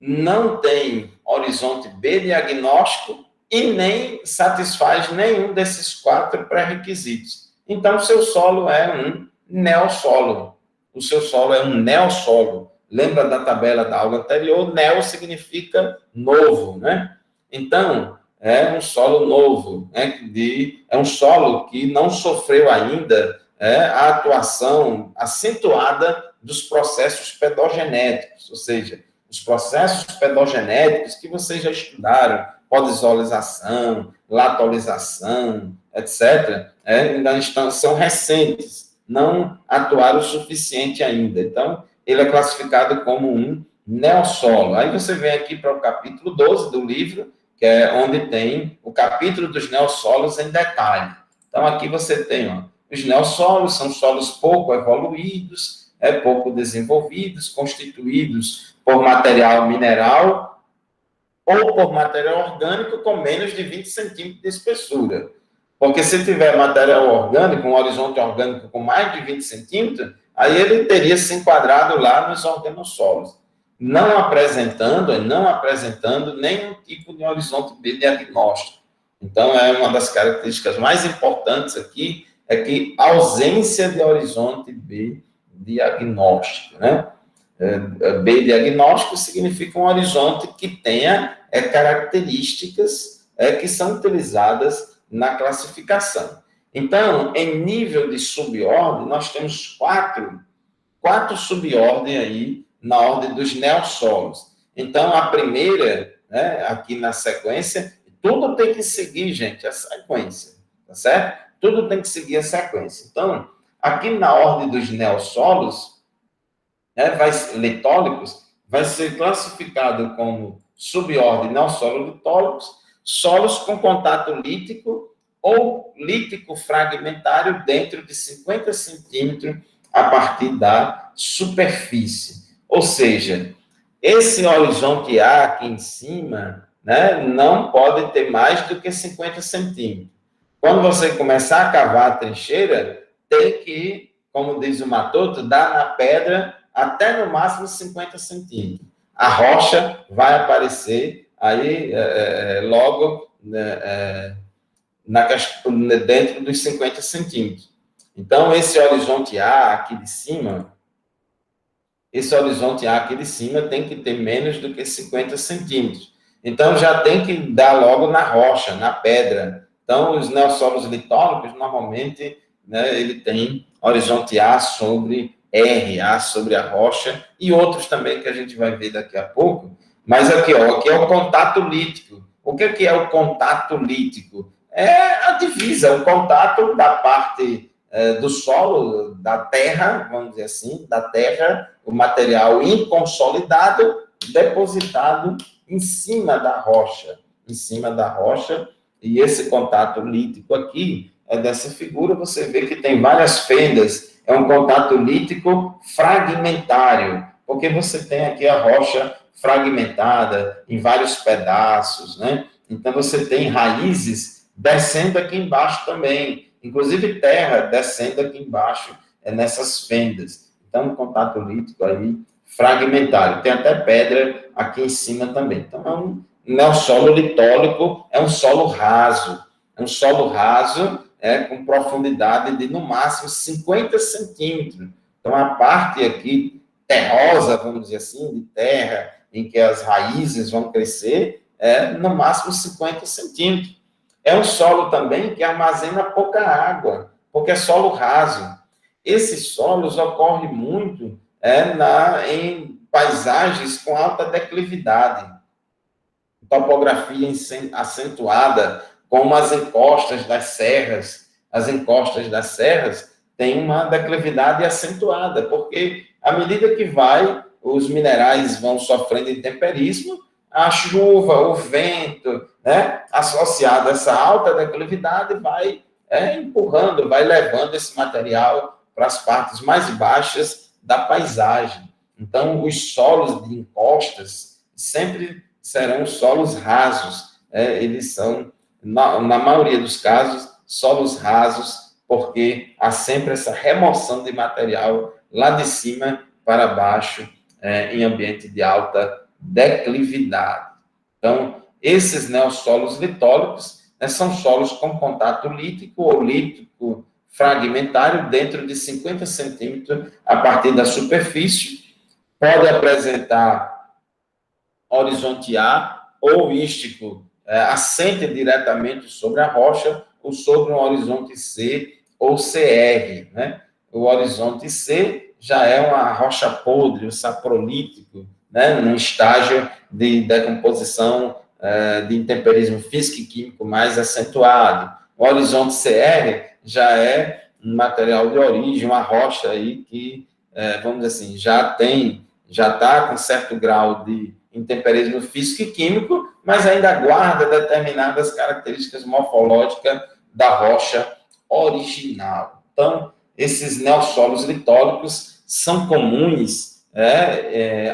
não tem horizonte B diagnóstico e nem satisfaz nenhum desses 4 pré-requisitos. Então, o seu solo é um neossolo. O seu solo é um neossolo. Lembra da tabela da aula anterior? Neo significa novo, né? Então, é um solo novo, né? É um solo que não sofreu ainda a atuação acentuada dos processos pedogenéticos, ou seja, os processos pedogenéticos que vocês já estudaram, podisolização, latolização, etc., ainda são recentes, não atuaram o suficiente ainda. Então, ele é classificado como um neossolo. Aí você vem aqui para o capítulo 12 do livro, que é onde tem o capítulo dos neossolos em detalhe. Então, aqui você tem, os neossolos são solos pouco evoluídos, pouco desenvolvidos, constituídos por material mineral ou por material orgânico com menos de 20 centímetros de espessura. Porque se tiver material orgânico, um horizonte orgânico com mais de 20 centímetros, aí ele teria se enquadrado lá nos organossolos, não apresentando nenhum tipo de horizonte B diagnóstico. Então, é uma das características mais importantes aqui, é que ausência de horizonte B diagnóstico, né? B diagnóstico significa um horizonte que tenha características que são utilizadas na classificação. Então, em nível de subordem, nós temos quatro subordens aí na ordem dos neossolos. Então, a primeira, aqui na sequência, tudo tem que seguir, gente, a sequência, tá certo? Tudo tem que seguir a sequência. Então, aqui na ordem dos neossolos, litólicos, vai ser classificado como subordem neossolo-litólicos, solos com contato lítico ou lítico fragmentário dentro de 50 centímetros a partir da superfície. Ou seja, esse horizonte A aqui em cima, não pode ter mais do que 50 centímetros. Quando você começar a cavar a trincheira, tem que, como diz o Matoto, dar na pedra até no máximo 50 centímetros. A rocha vai aparecer aí logo dentro dos 50 centímetros. Então, esse horizonte A aqui de cima, tem que ter menos do que 50 centímetros. Então, já tem que dar logo na rocha, na pedra, Então, os neossolos litólicos, normalmente, né, ele tem horizonte A sobre R, A sobre a rocha, e outros também que a gente vai ver daqui a pouco. Mas aqui, ó, aqui é o contato lítico. O que é o contato lítico? É a divisa, o contato da parte do solo, da terra, vamos dizer assim, da terra, o material inconsolidado, depositado em cima da rocha. E esse contato lítico aqui, dessa figura, você vê que tem várias fendas, é um contato lítico fragmentário, porque você tem aqui a rocha fragmentada em vários pedaços, né? Então, você tem raízes descendo aqui embaixo também, inclusive terra descendo aqui embaixo, nessas fendas. Então, um contato lítico aí fragmentário. Tem até pedra aqui em cima também. Então, é um neossolo litólico, é um solo raso. Com profundidade de, no máximo, 50 centímetros. Então, a parte aqui terrosa, vamos dizer assim, de terra, em que as raízes vão crescer, no máximo 50 centímetros. É um solo também que armazena pouca água, porque é solo raso. Esses solos ocorrem muito em paisagens com alta declividade, topografia acentuada, como as encostas das serras. As encostas das serras têm uma declividade acentuada, porque à medida que os minerais vão sofrendo intemperismo, a chuva, o vento, né, associado a essa alta declividade, vai empurrando, vai levando esse material para as partes mais baixas da paisagem. Então, os solos de encostas sempre serão solos rasos. Eles são, na maioria dos casos, solos rasos, porque há sempre essa remoção de material lá de cima para baixo, em ambiente de alta declividade. Então, esses neossolos litólicos são solos com contato lítico ou lítico fragmentário dentro de 50 centímetros a partir da superfície. Pode apresentar horizonte A ou ístico, assente diretamente sobre a rocha ou sobre um horizonte C ou CR, né? O horizonte C já é uma rocha podre, um saprolítico, né? Num estágio de decomposição, de intemperismo físico e químico mais acentuado. O horizonte CR já é um material de origem, uma rocha aí que, vamos dizer assim, já está com certo grau de intemperismo físico e químico, mas ainda guarda determinadas características morfológicas da rocha original. Então, esses neossolos litólicos são comuns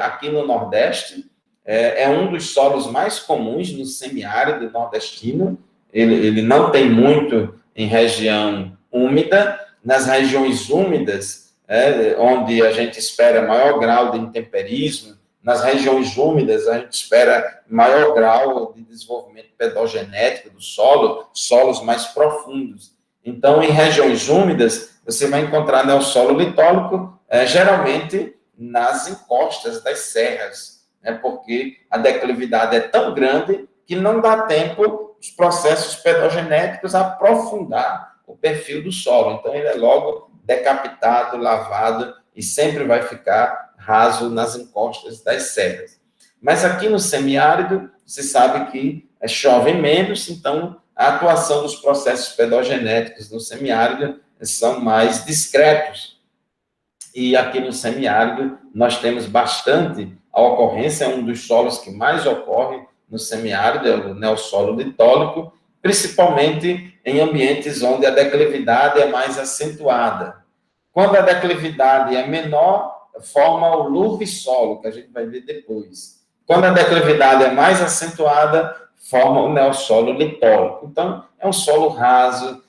aqui no Nordeste, é um dos solos mais comuns no semiárido nordestino. Ele não tem muito em região úmida. Nas regiões úmidas, onde a gente espera maior grau de intemperismo, nas regiões úmidas a gente espera maior grau de desenvolvimento pedogenético do solo, solos mais profundos. Então, em regiões úmidas, você vai encontrar neossolo litólico, geralmente nas encostas das serras, porque a declividade é tão grande que não dá tempo os processos pedogenéticos a aprofundar o perfil do solo. Então, ele é logo decapitado, lavado, e sempre vai ficar raso nas encostas das serras. Mas aqui no semiárido, você sabe que chove menos, então a atuação dos processos pedogenéticos no semiárido são mais discretos. E aqui no semiárido, nós temos bastante a ocorrência, é um dos solos que mais ocorre no semiárido, é o neossolo litólico, principalmente em ambientes onde a declividade é mais acentuada. Quando a declividade é menor, forma o luvissolo, que a gente vai ver depois. Quando a declividade é mais acentuada, forma o neossolo litólico. Então, é um solo raso,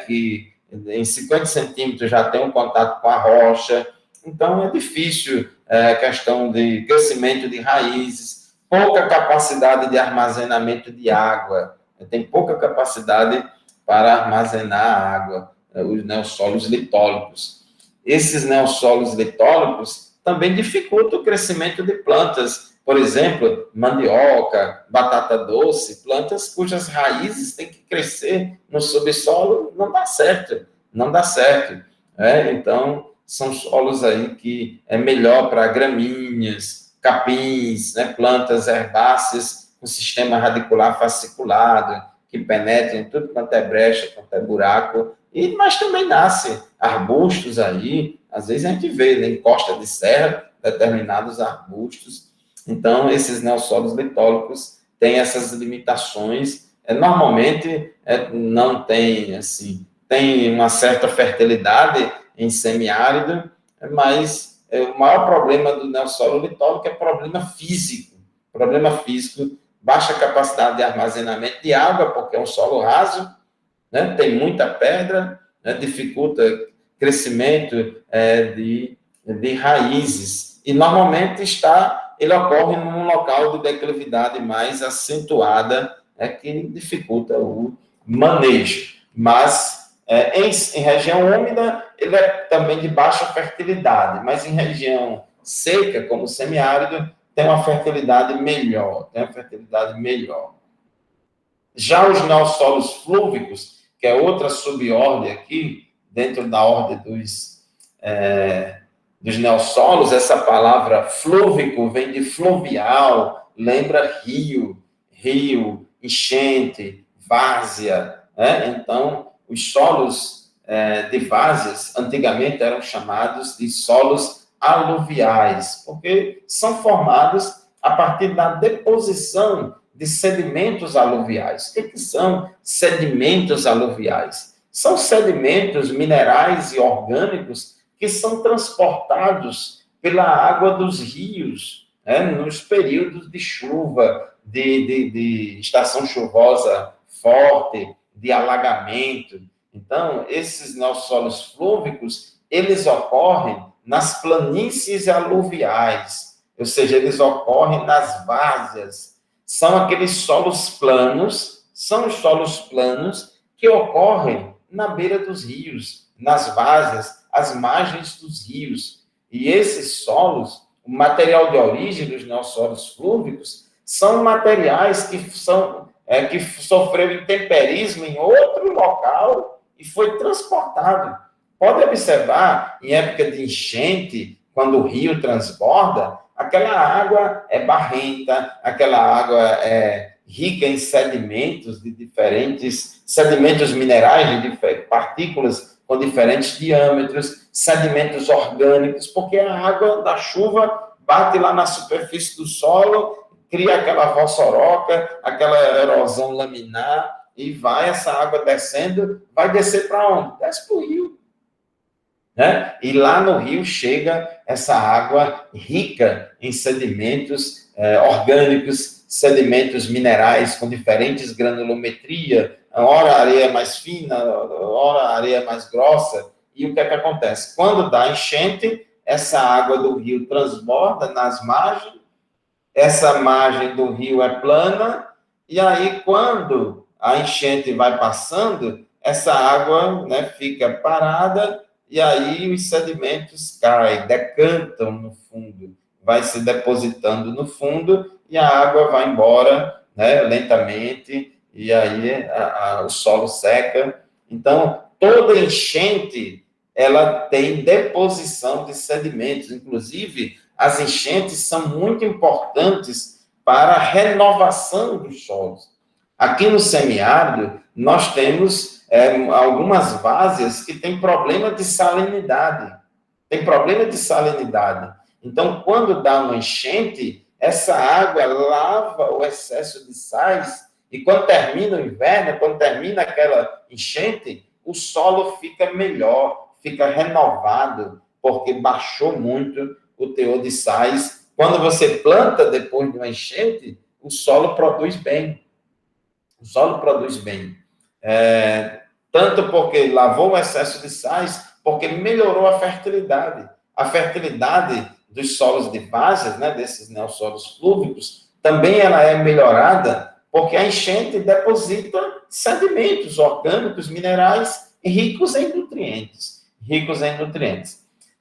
que em 50 centímetros já tem um contato com a rocha. Então, é difícil questão de crescimento de raízes, pouca capacidade de armazenamento de água. Tem pouca capacidade para armazenar água, os neossolos litólicos. Esses neossolos litólicos também dificultam o crescimento de plantas, Por exemplo, mandioca, batata doce, plantas cujas raízes têm que crescer no subsolo, não dá certo, não dá certo. Então, são solos aí que é melhor para gramíneas, capins, né, plantas herbáceas com sistema radicular fasciculado, que penetram em tudo quanto é brecha, quanto é buraco, mas também nascem arbustos aí, às vezes a gente vê, né, em costa de serra, determinados arbustos. Então, esses neossolos litólicos têm essas limitações. Normalmente, não tem, assim, tem uma certa fertilidade em semiárido, mas o maior problema do neossolo litólico é problema físico. Problema físico, baixa capacidade de armazenamento de água, porque é um solo raso, né? Tem muita pedra, né? Dificulta crescimento de raízes. E, normalmente, ele ocorre num local de declividade mais acentuada, que dificulta o manejo. Mas, em região úmida, ele é também de baixa fertilidade, mas em região seca, como semiárido, tem uma fertilidade melhor, Já os neossolos flúvicos, que é outra subordem aqui, dentro da ordem dos neossolos, essa palavra flúvico vem de fluvial, lembra rio, enchente, várzea, né? Então, os solos de várzeas, antigamente eram chamados de solos aluviais, porque são formados a partir da deposição de sedimentos aluviais. O que são sedimentos aluviais? São sedimentos minerais e orgânicos que são transportados pela água dos rios, nos períodos de chuva, de estação chuvosa forte, de alagamento. Então, esses neossolos flúvicos, eles ocorrem nas planícies aluviais, ou seja, eles ocorrem nas várzeas. São aqueles solos planos, são os solos planos que ocorrem na beira dos rios, nas várzeas, às margens dos rios. E esses solos, o material de origem dos neossolos flúvicos, são materiais que sofreram intemperismo em outro local e foi transportado. Pode observar, em época de enchente, quando o rio transborda, aquela água é barrenta, aquela água é rica em sedimentos de diferentes, sedimentos minerais, de partículas com diferentes diâmetros, sedimentos orgânicos, porque a água da chuva bate lá na superfície do solo, cria aquela vossoroca, aquela erosão laminar, e vai essa água descendo, vai descer para onde? Desce para o rio. Né? E lá no rio chega essa água rica em sedimentos orgânicos, sedimentos minerais com diferentes granulometria, ora areia mais fina, ora areia mais grossa. E o que é que acontece? Quando dá enchente, essa água do rio transborda nas margens, essa margem do rio é plana, e aí quando a enchente vai passando, essa água, né, fica parada, e aí os sedimentos caem, decantam no fundo, vai se depositando no fundo, e a água vai embora, né, lentamente, e aí o solo seca. Então, toda enchente, ela tem deposição de sedimentos, inclusive, as enchentes são muito importantes para a renovação dos solos. Aqui no semiárido, nós temos algumas várzeas que têm problema de salinidade. Então, quando dá uma enchente, essa água lava o excesso de sais, e quando termina o inverno, quando termina aquela enchente, o solo fica melhor, fica renovado, porque baixou muito o teor de sais. Quando você planta depois de uma enchente, o solo produz bem. Tanto porque lavou o excesso de sais, porque melhorou a fertilidade. A fertilidade dos solos de várzeas, né, desses neossolos flúvicos, também ela é melhorada porque a enchente deposita sedimentos orgânicos, minerais ricos em nutrientes.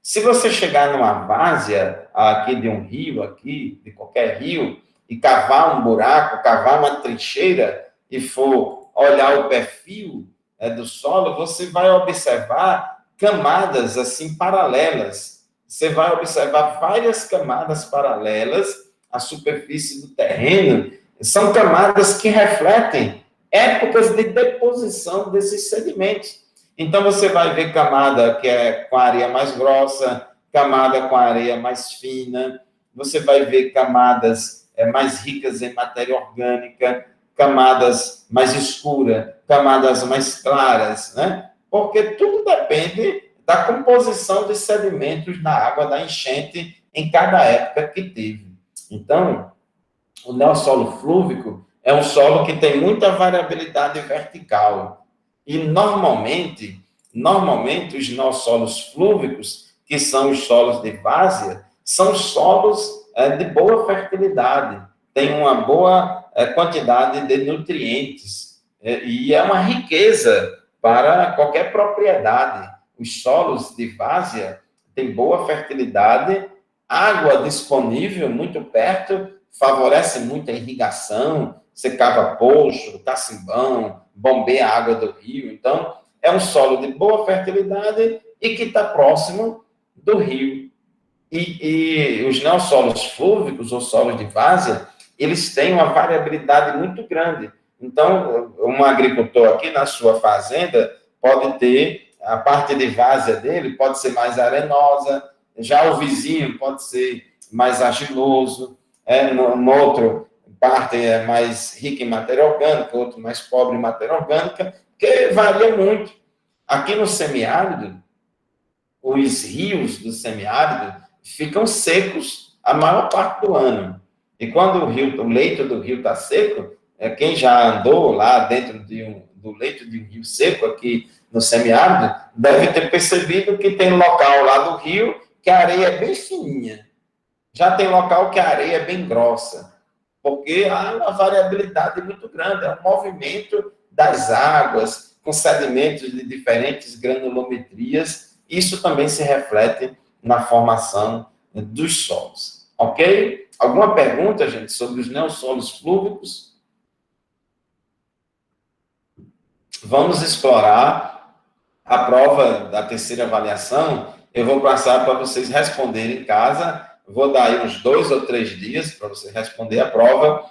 Se você chegar numa várzea aqui de um rio, aqui, de qualquer rio, e cavar um buraco, cavar uma trincheira, e for olhar o perfil do solo, você vai observar camadas assim paralelas. Você vai observar várias camadas paralelas à superfície do terreno. São camadas que refletem épocas de deposição desses sedimentos. Então, você vai ver camada que é com areia mais grossa, camada com areia mais fina, você vai ver camadas mais ricas em matéria orgânica, camadas mais escuras, camadas mais claras, né? Porque tudo depende da composição de sedimentos na água da enchente em cada época que teve. Então, o neossolo flúvico é um solo que tem muita variabilidade vertical. E, normalmente, os neossolos flúvicos, que são os solos de várzea, são solos de boa fertilidade, tem uma boa quantidade de nutrientes, e é uma riqueza para qualquer propriedade. Os solos de várzea têm boa fertilidade, água disponível muito perto, favorece muito a irrigação, você cava poço, cacimbão, bombeia a água do rio. Então, é um solo de boa fertilidade e que está próximo do rio. E os neossolos flúvicos, ou solos de várzea, eles têm uma variabilidade muito grande. Então, um agricultor aqui na sua fazenda pode ter, a parte de várzea dele pode ser mais arenosa, já o vizinho pode ser mais argiloso, no outro parte é mais rica em matéria orgânica, outro mais pobre em matéria orgânica, que varia muito. Aqui no semiárido, os rios do semiárido ficam secos a maior parte do ano. E quando o leito do rio está seco, quem já andou lá dentro do leito de um rio seco aqui no semiárido, deve ter percebido que tem local lá do rio que a areia é bem fininha. Já tem local que a areia é bem grossa, porque há uma variabilidade muito grande, é um movimento das águas, com sedimentos de diferentes granulometrias, isso também se reflete na formação dos solos, ok? Alguma pergunta, gente, sobre os neossolos flúvicos? Vamos explorar a prova da terceira avaliação, eu vou passar para vocês responderem em casa. Vou dar aí uns 2 ou 3 dias para você responder a prova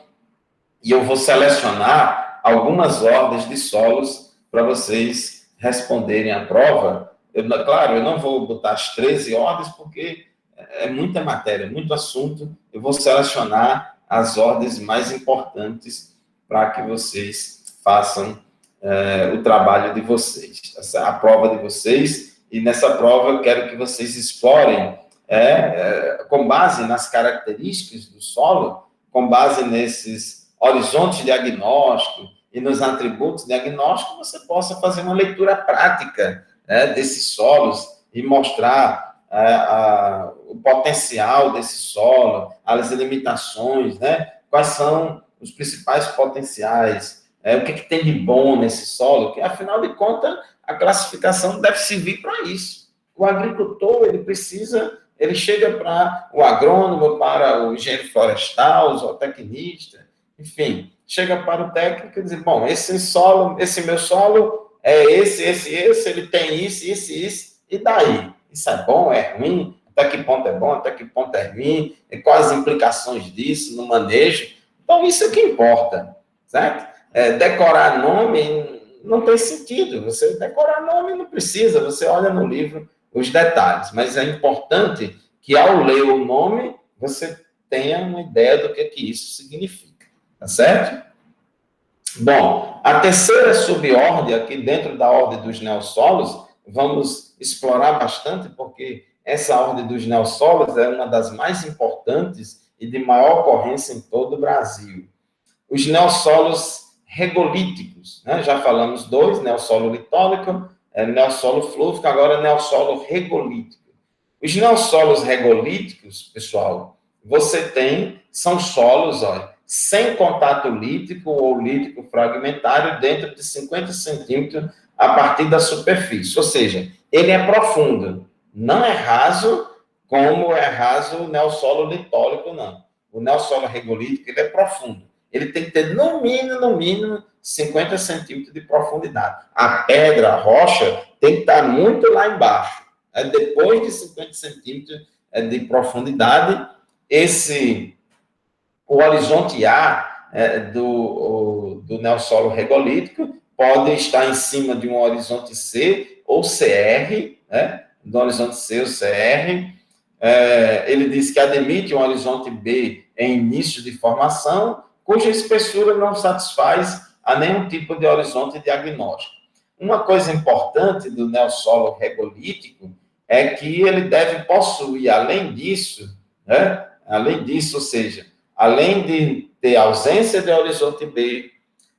e eu vou selecionar algumas ordens de solos para vocês responderem a prova. Claro, eu não vou botar as 13 ordens porque é muita matéria, muito assunto. Eu vou selecionar as ordens mais importantes para que vocês façam o trabalho de vocês, a prova de vocês. E nessa prova eu quero que vocês explorem com base nas características do solo, com base nesses horizontes diagnósticos e nos atributos diagnósticos, você possa fazer uma leitura prática desses solos e mostrar o potencial desse solo, as limitações, quais são os principais potenciais, o que tem de bom nesse solo, que, afinal de contas, a classificação deve servir para isso. O agricultor, ele chega para o agrônomo, para o engenheiro florestal, o zootecnista, enfim, chega para o técnico e diz, bom, esse meu solo é esse, ele tem isso, e daí? Isso é bom, é ruim? Até que ponto é bom, até que ponto é ruim? E quais as implicações disso no manejo? Então, isso é que importa, certo? Decorar nome não tem sentido, você decorar nome não precisa, você olha no livro os detalhes, mas é importante que ao ler o nome, você tenha uma ideia do que isso significa, tá certo? Bom, a terceira subordem aqui dentro da ordem dos neossolos, vamos explorar bastante, porque essa ordem dos neossolos é uma das mais importantes e de maior ocorrência em todo o Brasil. Os neossolos regolíticos, já falamos 2, neossolo litólico, neossolo flúvico, agora neossolo regolítico. Os neossolos regolíticos, pessoal, são solos, sem contato lítico ou lítico fragmentário dentro de 50 centímetros a partir da superfície, ou seja, ele é profundo, Não é raso como é raso o neossolo litólico, não. O neossolo regolítico, ele é profundo. Ele tem que ter, no mínimo, 50 centímetros de profundidade. A pedra, a rocha, tem que estar muito lá embaixo. Depois de 50 centímetros de profundidade, o horizonte A do neossolo regolítico pode estar em cima de um horizonte C ou CR, né? Do horizonte C ou CR. Ele diz que admite um horizonte B em início de formação, cuja espessura não satisfaz a nenhum tipo de horizonte diagnóstico. Uma coisa importante do neossolo regolítico é que ele deve possuir, além disso, né? Além disso, ou seja, além de ter ausência de horizonte B,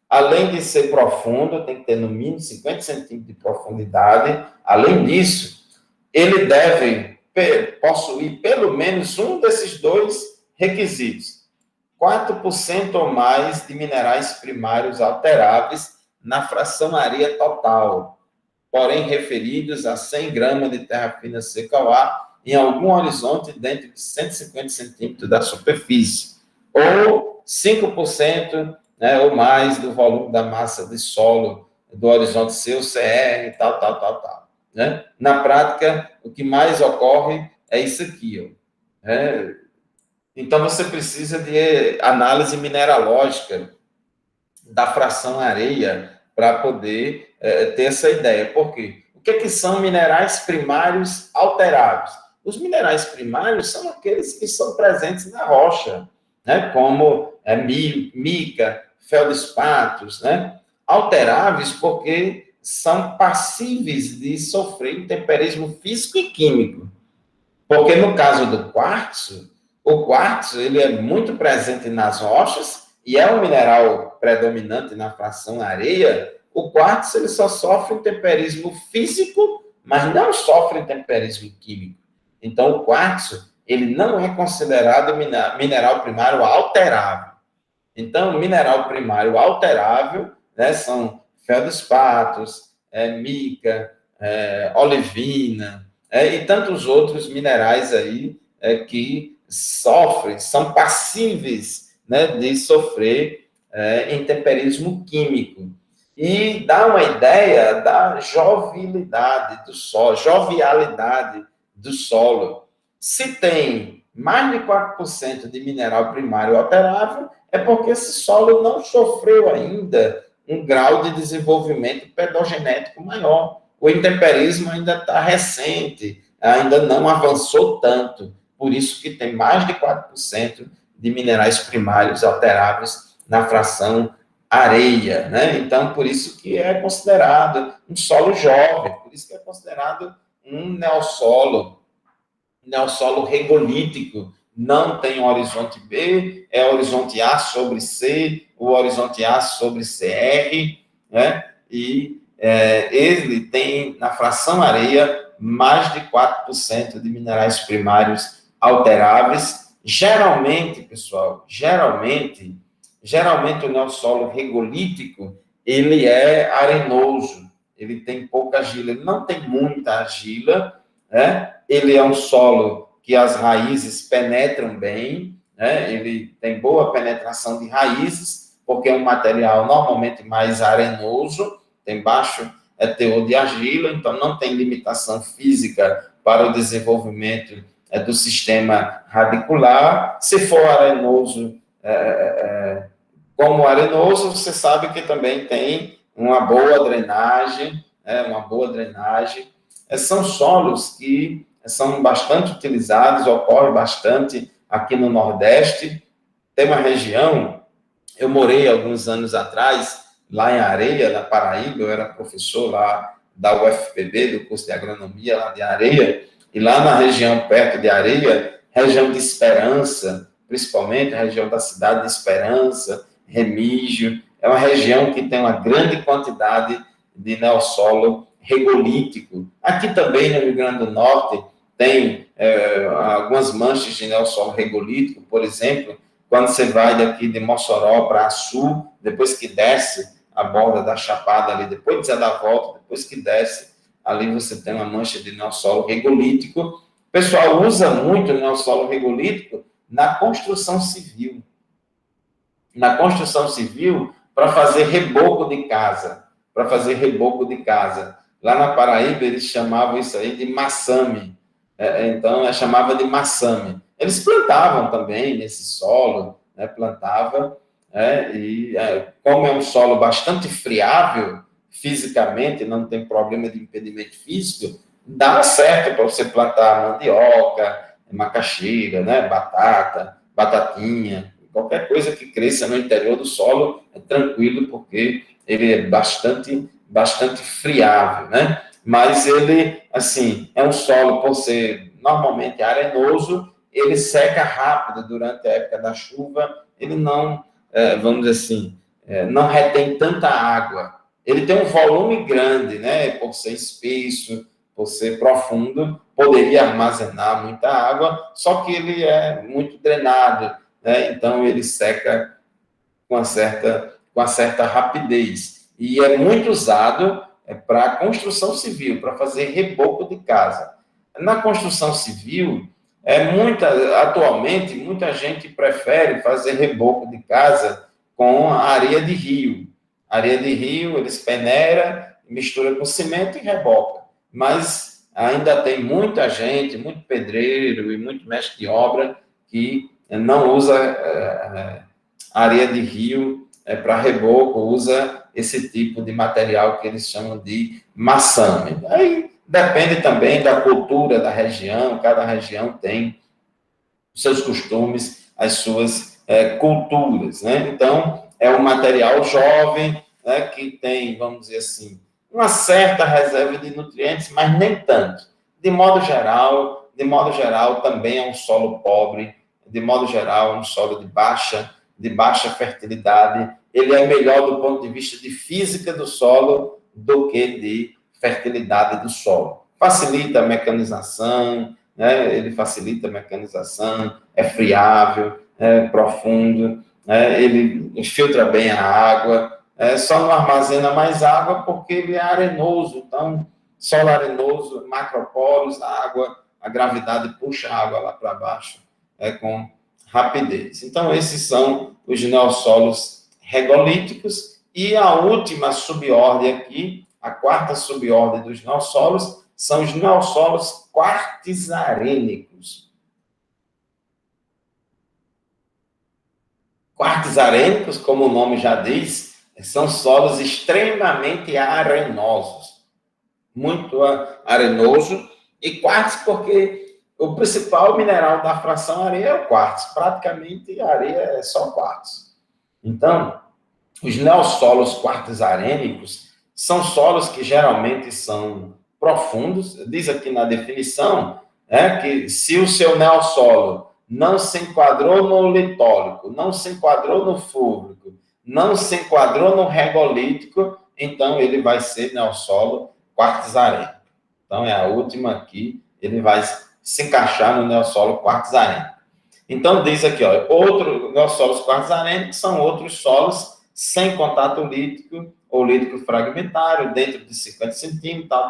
além de ser profundo, tem que ter no mínimo 50 centímetros de profundidade, além disso, ele deve possuir pelo menos um desses dois requisitos: 4% ou mais de minerais primários alteráveis na fração areia total, porém referidos a 100 gramas de terra fina seca ao ar em algum horizonte dentro de 150 centímetros da superfície, ou 5%, né, ou mais do volume da massa de solo do horizonte C ou CR, tal. Né? Na prática, o que mais ocorre é isso aqui. Ó. Então, você precisa de análise mineralógica da fração areia para poder ter essa ideia. Por quê? O que são minerais primários alteráveis? Os minerais primários são aqueles que são presentes na rocha, né? Como mica, feldspatos, né? Alteráveis porque são passíveis de sofrer intemperismo físico e químico. Porque no caso do quartzo, o quartzo ele é muito presente nas rochas e é um mineral predominante na fração areia. O quartzo ele só sofre intemperismo físico, mas não sofre intemperismo químico. Então, o quartzo ele não é considerado mineral primário alterável. Então, o mineral primário alterável, né, são feldspatos, mica, olivina, e tantos outros minerais aí que sofrem, são passíveis, né, de sofrer intemperismo químico. E dá uma ideia da jovialidade do solo, Se tem mais de 4% de mineral primário alterável, é porque esse solo não sofreu ainda um grau de desenvolvimento pedogenético maior. O intemperismo ainda está recente, ainda não avançou tanto. Por isso que tem mais de 4% de minerais primários alteráveis na fração areia, né? Então, por isso que é considerado um solo jovem, por isso que é considerado um neossolo regolítico. Não tem horizonte B, é horizonte A sobre C, o horizonte A sobre CR, né? E ele tem, na fração areia, mais de 4% de minerais primários alteráveis. Geralmente, pessoal, geralmente o neossolo regolítico, ele é arenoso, ele tem pouca argila, ele não tem muita argila, né? Ele é um solo que as raízes penetram bem, né? Ele tem boa penetração de raízes, porque é um material normalmente mais arenoso, tem baixo teor de argila, então não tem limitação física para o desenvolvimento do sistema radicular. Se for arenoso, como arenoso, você sabe que também tem uma boa drenagem, são solos que são bastante utilizados, ocorre bastante aqui no Nordeste. Tem uma região, eu morei alguns anos atrás, lá em Areia, na Paraíba, eu era professor lá da UFPB, do curso de agronomia lá de Areia, e lá na região perto de Areia, região de Esperança, principalmente a região da cidade de Esperança, Remígio, é uma região que tem uma grande quantidade de neossolo regolítico. Aqui também no Rio Grande do Norte tem algumas manchas de neossolo regolítico, por exemplo, quando você vai daqui de Mossoró para Açu, depois que desce a borda da Chapada ali, depois de Zé da Volta, depois que desce ali você tem uma mancha de neossolo regolítico. O pessoal usa muito o neossolo regolítico na construção civil. Na construção civil, para fazer reboco de casa. Para fazer reboco de casa. Lá na Paraíba, eles chamavam isso aí de maçame. Então, chamava de maçame. Eles plantavam também nesse solo, né? Plantava, como é um solo bastante friável, fisicamente, não tem problema de impedimento físico, dá certo para você plantar mandioca, macaxeira, né? Batata, batatinha, qualquer coisa que cresça no interior do solo é tranquilo, porque ele é bastante friável, né? Mas ele, assim, é um solo, por ser normalmente arenoso, ele seca rápido durante a época da chuva, ele não, vamos dizer assim, não retém tanta água. Ele tem um volume grande, né? Por ser espesso, por ser profundo, poderia armazenar muita água, só que ele é muito drenado, né? Então ele seca com uma certa rapidez. E é muito usado para a construção civil, para fazer reboco de casa. Na construção civil, atualmente, muita gente prefere fazer reboco de casa com areia de rio. Areia de rio, eles peneira, mistura com cimento e reboca. Mas ainda tem muita gente, muito pedreiro e muito mestre de obra que não usa areia de rio para reboco, usa esse tipo de material que eles chamam de maçame. Aí depende também da cultura da região, cada região tem os seus costumes, as suas culturas, né? Então, é um material jovem, né, que tem, vamos dizer assim, uma certa reserva de nutrientes, mas nem tanto. De modo geral, também é um solo pobre, de modo geral, é um solo de baixa fertilidade. Ele é melhor do ponto de vista de física do solo do que de fertilidade do solo. Facilita a mecanização, né? Ele facilita a mecanização, é friável, é profundo, ele filtra bem a água, só não armazena mais água porque ele é arenoso. Então, solo arenoso, macroporos, a gravidade puxa a água lá para baixo com rapidez. Então, esses são os neossolos regolíticos. E a última subordem aqui, a quarta subordem dos neossolos, são os neossolos quartzarênicos. Quartzarênicos, como o nome já diz, são solos extremamente arenosos. Muito arenoso. E quartzo porque o principal mineral da fração areia é o quartzo. Praticamente, a areia é só quartzo. Então, os neossolos quartzarênicos são solos que geralmente são profundos. Diz aqui na definição que se o seu neossolo não se enquadrou no litólico, não se enquadrou no fúvico, não se enquadrou no regolítico, então ele vai ser neossolo quartzarênico. Então, é a última aqui, ele vai se encaixar no neossolo quartzarênico. Então, diz aqui, outros neossolos quartzarênicos são outros solos sem contato lítico ou lítico fragmentário, dentro de 50 centímetros,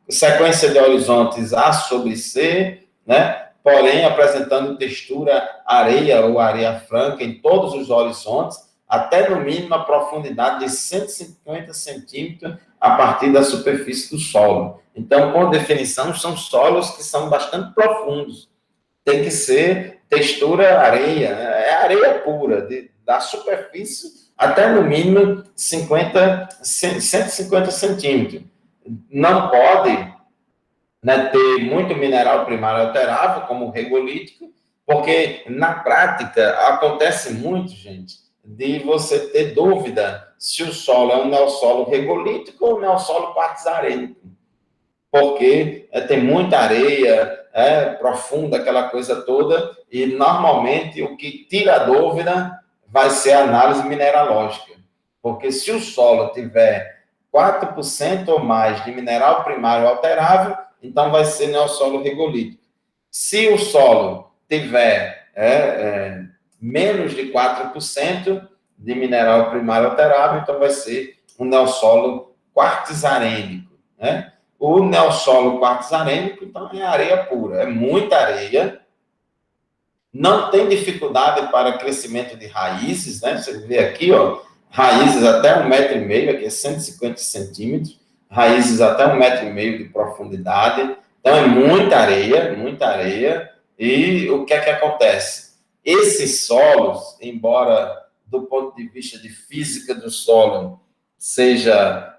sequência de horizontes A sobre C, né? Porém, apresentando textura areia ou areia franca em todos os horizontes, até no mínimo a profundidade de 150 centímetros a partir da superfície do solo. Então, por definição, são solos que são bastante profundos. Tem que ser textura areia, é areia pura, da superfície até no mínimo 150 centímetros. Não pode, né, ter muito mineral primário alterável, como o regolítico, porque na prática acontece muito, gente, de você ter dúvida se o solo é um neossolo regolítico ou um neossolo quartzarênico, porque tem muita areia, profunda, aquela coisa toda, e normalmente o que tira a dúvida vai ser a análise mineralógica, porque se o solo tiver 4% ou mais de mineral primário alterável, então vai ser neossolo regolítico. Se o solo tiver menos de 4% de mineral primário alterável, então vai ser um neossolo quartzarênico, né? O neossolo quartzarênico, então, é areia pura, é muita areia, não tem dificuldade para crescimento de raízes, né? Você vê aqui, ó, raízes até 1,5 m, aqui é 150 centímetros, raízes até 1,5 m de profundidade. Então, é muita areia. E o que é que acontece? Esses solos, embora do ponto de vista de física do solo seja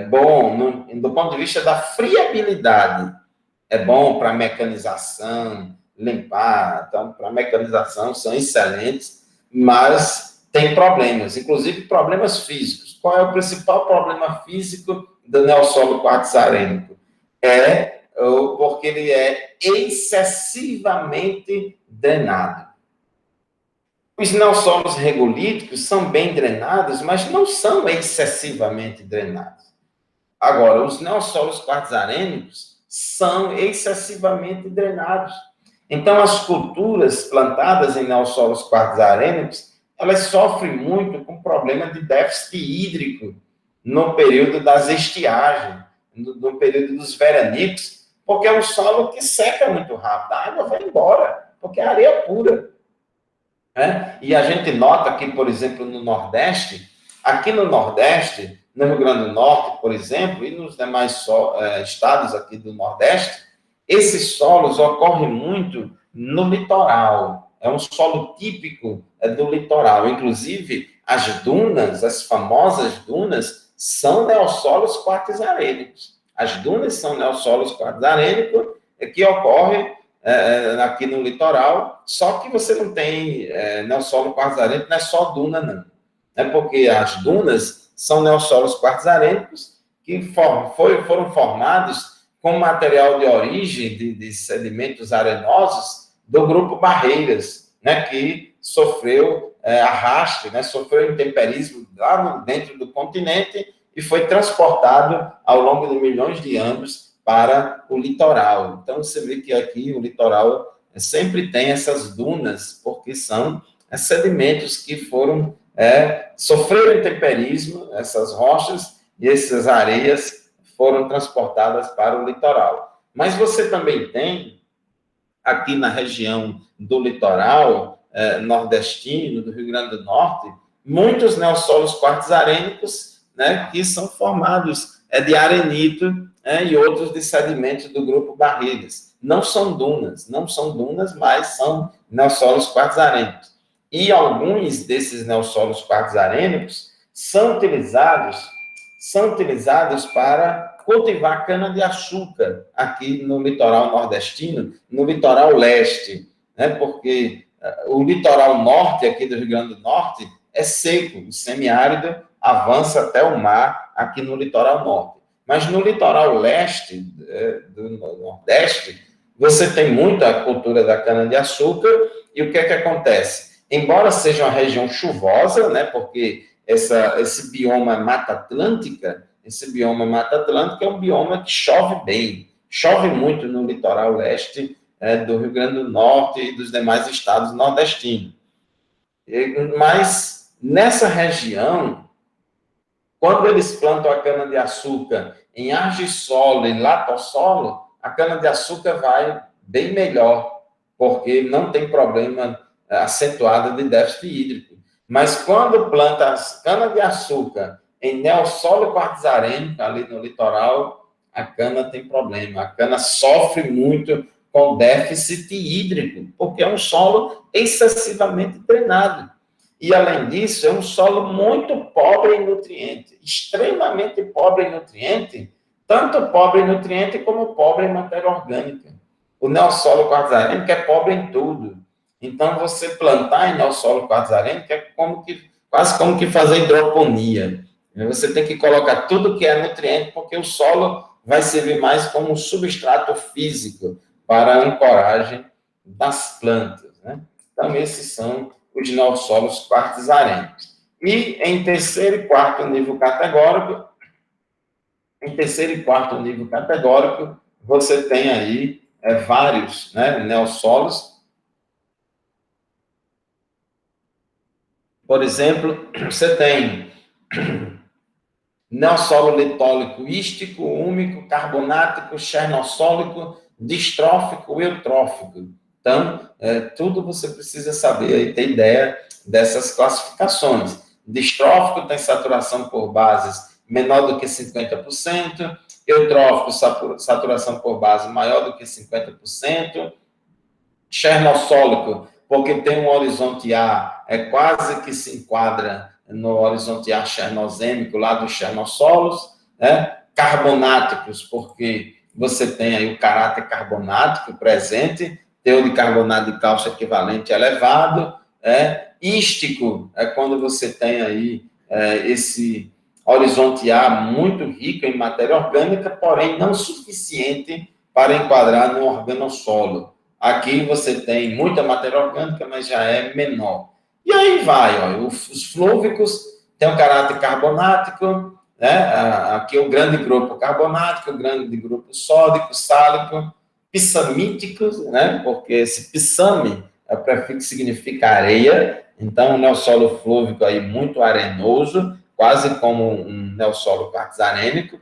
bom, do ponto de vista da friabilidade, é bom para mecanização, limpar, então, para mecanização são excelentes, mas tem problemas, inclusive problemas físicos. Qual é o principal problema físico do neossolo quartzarênico? Porque ele é excessivamente drenado. Os neossolos regolíticos são bem drenados, mas não são excessivamente drenados. Agora, os neossolos quartzarênicos são excessivamente drenados. Então, as culturas plantadas em neossolos quartzarênicos, elas sofrem muito com problema de déficit hídrico no período das estiagens, no período dos veranicos, porque é um solo que seca muito rápido, a água vai embora, porque é areia pura. Né? E a gente nota que, por exemplo, no Nordeste, aqui no Nordeste, no Rio Grande do Norte, por exemplo, e nos demais estados aqui do Nordeste, esses solos ocorrem muito no litoral. É um solo típico do litoral. Inclusive, as dunas, as famosas dunas, são neossolos quartzarênicos. As dunas são neossolos quartzarênicos que ocorrem aqui no litoral, só que você não tem neossolo quartzarênico, não é só duna, não. É porque as dunas são neossolos quartzarênicos que foram formados com material de origem de sedimentos arenosos do grupo Barreiras, né, que sofreu arraste, né, sofreu intemperismo lá dentro do continente e foi transportado ao longo de milhões de anos para o litoral. Então, você vê que aqui o litoral sempre tem essas dunas, porque são sedimentos que foram sofreram intemperismo, essas rochas e essas areias foram transportadas para o litoral. Mas você também tem, aqui na região do litoral nordestino, do Rio Grande do Norte, muitos neossolos quartzarênicos, né, que são formados de arenito e outros de sedimentos do grupo Barreiras. Não são dunas, mas são neossolos quartzarênicos. E alguns desses neossolos quartzarênicos são utilizados para cultivar cana-de-açúcar aqui no litoral nordestino, no litoral leste, né? Porque o litoral norte aqui do Rio Grande do Norte é seco, o semiárido avança até o mar aqui no litoral norte. Mas no litoral leste do Nordeste, você tem muita cultura da cana-de-açúcar, e o que é que acontece? Embora seja uma região chuvosa, né, porque esse bioma Mata Atlântica é um bioma que chove bem, chove muito no litoral leste do Rio Grande do Norte e dos demais estados nordestinos. Mas nessa região, quando eles plantam a cana-de-açúcar em argissolo e latossolo, a cana-de-açúcar vai bem melhor, porque não tem problema acentuado de déficit hídrico. Mas quando planta a cana-de-açúcar em neossolo quartzarênico, ali no litoral, a cana tem problema. A cana sofre muito com déficit hídrico, porque é um solo excessivamente drenado. E, além disso, é um solo muito pobre em nutrientes, extremamente pobre em nutrientes, tanto pobre em nutrientes como pobre em matéria orgânica. O neossolo quartzarênico é pobre em tudo. Então, você plantar em neossolo quartzarênico é quase como que fazer hidroponia. Você tem que colocar tudo que é nutriente, porque o solo vai servir mais como um substrato físico para a ancoragem das plantas, né? Então, esses são os neossolos quartzarênicos. E em terceiro e quarto nível categórico, você tem aí vários neossolos. Por exemplo, você tem neossolo litólico ístico, úmico, carbonático, chernossólico, distrófico, eutrófico. Então, tudo você precisa saber e ter ideia dessas classificações. Distrófico tem saturação por bases menor do que 50%, eutrófico, saturação por base maior do que 50%, chernossólico, porque tem um horizonte A, quase que se enquadra no horizonte A chernosêmico, lá dos chernossolos, né? Carbonáticos, porque você tem aí o caráter carbonático presente, teor de carbonato de cálcio equivalente elevado, ístico, é quando você tem aí esse horizonte A muito rico em matéria orgânica, porém não suficiente para enquadrar no organossolo. Aqui você tem muita matéria orgânica, mas já é menor. E aí vai, ó, os flúvicos têm um caráter carbonático, né? Aqui o grande grupo carbonático, o grande grupo sódico, sálico, pissamíticos, né? Porque esse pissame, o prefixo significa areia, então um neossolo flúvico aí muito arenoso, quase como um neossolo quartzarênico.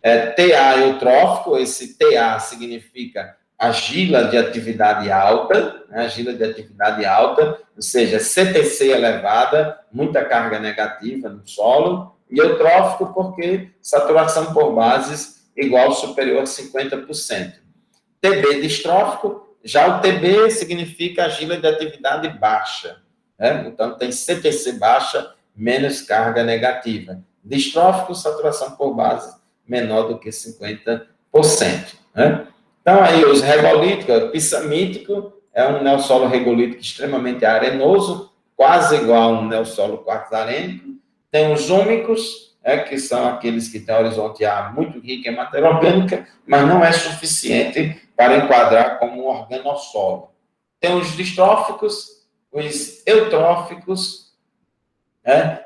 TA eutrófico, esse TA significa argila de atividade alta, né? Argila de atividade alta, ou seja, CTC elevada, muita carga negativa no solo, e eutrófico porque saturação por bases igual ou superior a 50%. TB distrófico, já o TB significa argila de atividade baixa, né? Então tem CTC baixa, menos carga negativa. Distrófico, saturação por base menor do que 50%. Né? Então, aí, os regolíticos, pissamítico é um neossolo regolítico extremamente arenoso, quase igual a um neossolo quartzarênico. Tem os úmicos, que são aqueles que têm horizonte A muito rico em matéria orgânica, mas não é suficiente para enquadrar como um organossolo. Tem os distróficos, os eutróficos,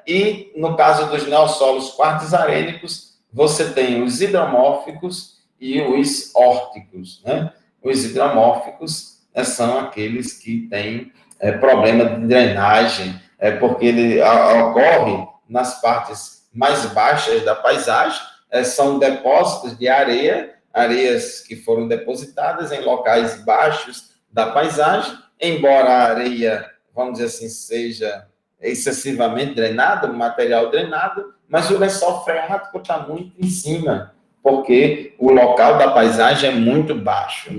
e, no caso dos neossolos quartzarênicos, você tem os hidromórficos e os órticos. Né? Os hidromórficos são aqueles que têm problema de drenagem, porque ele ocorre nas partes mais baixas da paisagem, são depósitos de areia, areias que foram depositadas em locais baixos da paisagem, embora a areia, vamos dizer assim, seja excessivamente drenado, material drenado, mas o lençol freático está muito em cima, porque o local da paisagem é muito baixo,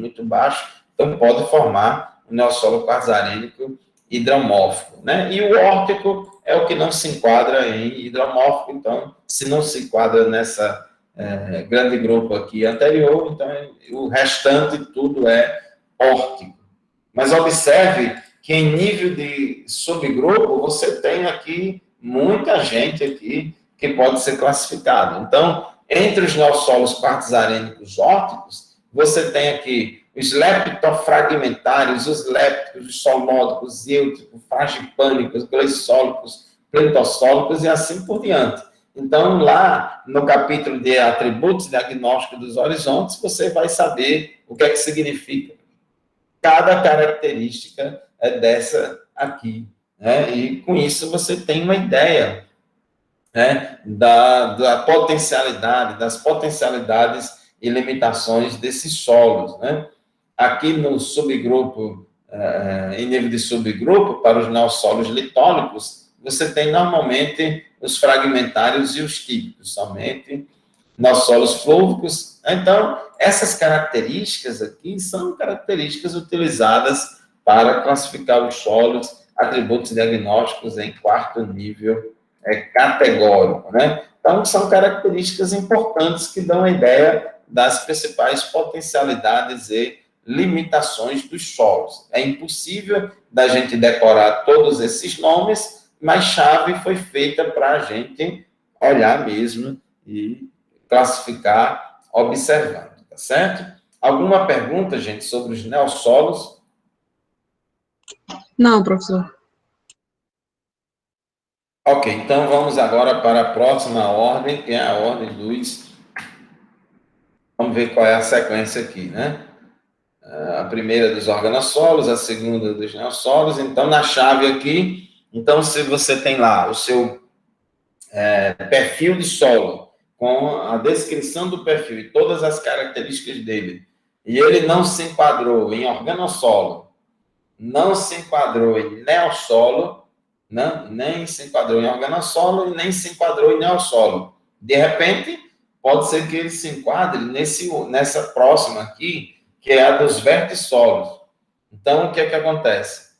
então pode formar um neossolo quartzarênico hidromórfico, né? E o órtico é o que não se enquadra em hidromórfico, então, se não se enquadra nessa grande grupo aqui anterior, então o restante tudo é órtico. Mas observe que em nível de subgrupo, você tem aqui muita gente aqui que pode ser classificado. Então, entre os neossolos quartzarênicos órticos, você tem aqui os leptofragmentários, os lépticos, os solódicos, eúticos, fragipânicos, gleissólicos, pletossólicos e assim por diante. Então, lá no capítulo de atributos diagnósticos dos horizontes, você vai saber o que é que significa cada característica dessa aqui. Né? E com isso você tem uma ideia, né, da potencialidade, das potencialidades e limitações desses solos. Né? Aqui no subgrupo, em nível de subgrupo, para os neossolos litólicos, você tem normalmente os fragmentários e os típicos, somente neossolos flúvicos. Então, essas características aqui são características utilizadas para classificar os solos, atributos diagnósticos em quarto nível categórico, né? Então, são características importantes que dão a ideia das principais potencialidades e limitações dos solos. É impossível da gente decorar todos esses nomes, mas chave foi feita para a gente olhar mesmo e classificar observando, tá certo? Alguma pergunta, gente, sobre os neossolos? Não, professor. Ok, então vamos agora para a próxima ordem, que é a ordem dos... Vamos ver qual é a sequência aqui, né? A primeira dos organossolos, a segunda dos neossolos. Então, na chave aqui, então, se você tem lá o seu perfil de solo, com a descrição do perfil e todas as características dele, e ele não se enquadrou em organossolo, não se enquadrou em neossolo, não, nem se enquadrou em organossolo e nem se enquadrou em neossolo. De repente, pode ser que ele se enquadre nessa próxima aqui, que é a dos vertissolos. Então, o que é que acontece?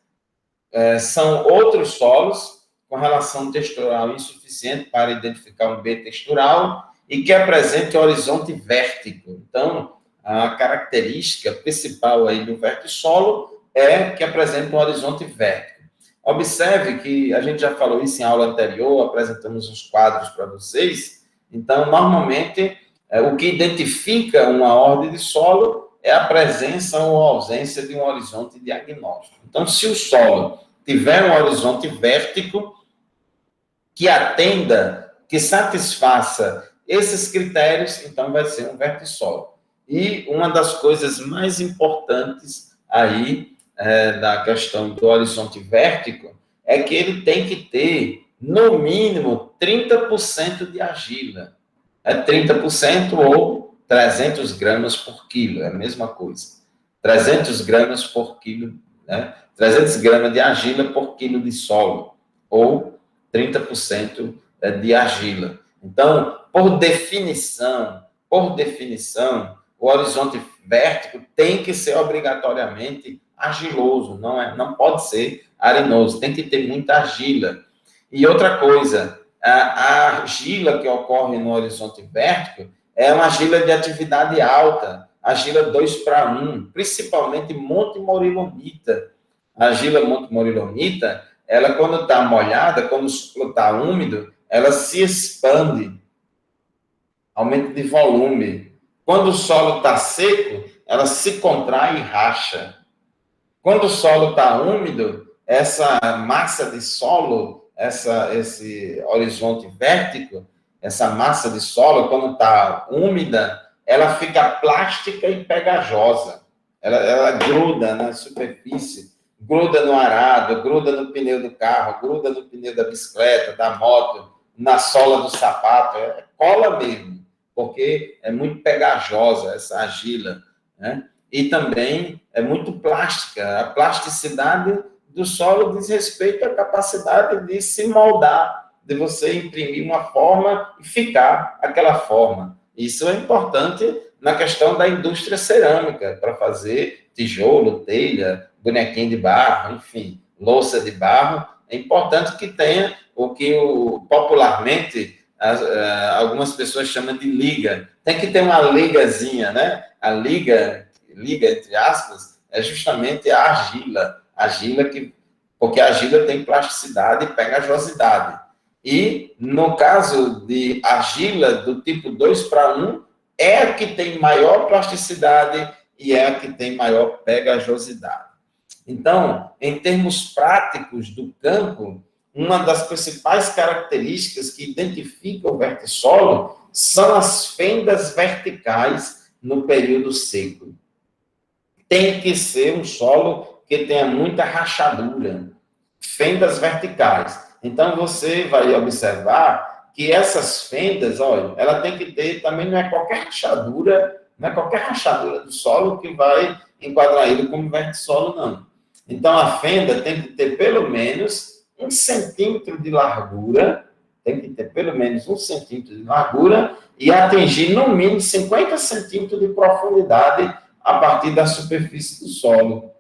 São outros solos com relação textural insuficiente para identificar um B textural e que apresente horizonte vértico. Então, a característica principal aí do vertissolo é que apresenta um horizonte vértico. Observe que a gente já falou isso em aula anterior, apresentamos uns quadros para vocês. Então, normalmente, o que identifica uma ordem de solo é a presença ou ausência de um horizonte diagnóstico. Então, se o solo tiver um horizonte vértico que atenda, que satisfaça esses critérios, então vai ser um vertissolo. E uma das coisas mais importantes aí da questão do horizonte vértico é que ele tem que ter, no mínimo, 30% de argila. 30% ou 300 gramas por quilo, é a mesma coisa. 300 gramas por quilo, né? 300 gramas de argila por quilo de solo, ou 30% de argila. Então, por definição, o horizonte vértico tem que ser obrigatoriamente argiloso, não pode ser arenoso, tem que ter muita argila. E outra coisa, a argila que ocorre no horizonte vértico é uma argila de atividade alta, argila 2:1, principalmente Monte Morilonita. A argila Monte Morilonita, ela quando está molhada, quando o solo está úmido, ela se expande, aumento de volume. Quando o solo está seco, ela se contrai e racha. Quando o solo está úmido, essa massa de solo, esse horizonte vértico, essa massa de solo, quando está úmida, ela fica plástica e pegajosa. Ela gruda na superfície, gruda no arado, gruda no pneu do carro, gruda no pneu da bicicleta, da moto, na sola do sapato, cola mesmo, porque é muito pegajosa essa argila, né? E também é muito plástica. A plasticidade do solo diz respeito à capacidade de se moldar, de você imprimir uma forma e ficar aquela forma. Isso é importante na questão da indústria cerâmica, para fazer tijolo, telha, bonequinho de barro, enfim, louça de barro. É importante que tenha o que popularmente algumas pessoas chamam de liga. Tem que ter uma ligazinha, né? A liga, entre aspas, é justamente a argila porque a argila tem plasticidade e pegajosidade. E, no caso de argila do tipo 2:1, é a que tem maior plasticidade e é a que tem maior pegajosidade. Então, em termos práticos do campo, uma das principais características que identifica o vertissolo são as fendas verticais no período seco. Tem que ser um solo que tenha muita rachadura, fendas verticais. Então, você vai observar que essas fendas, olha, ela tem que ter, também não é qualquer rachadura do solo que vai enquadrar ele como vertissolo, não. Então, a fenda tem que ter pelo menos 1 centímetro de largura, e atingir no mínimo 50 centímetros de profundidade a partir da superfície do solo.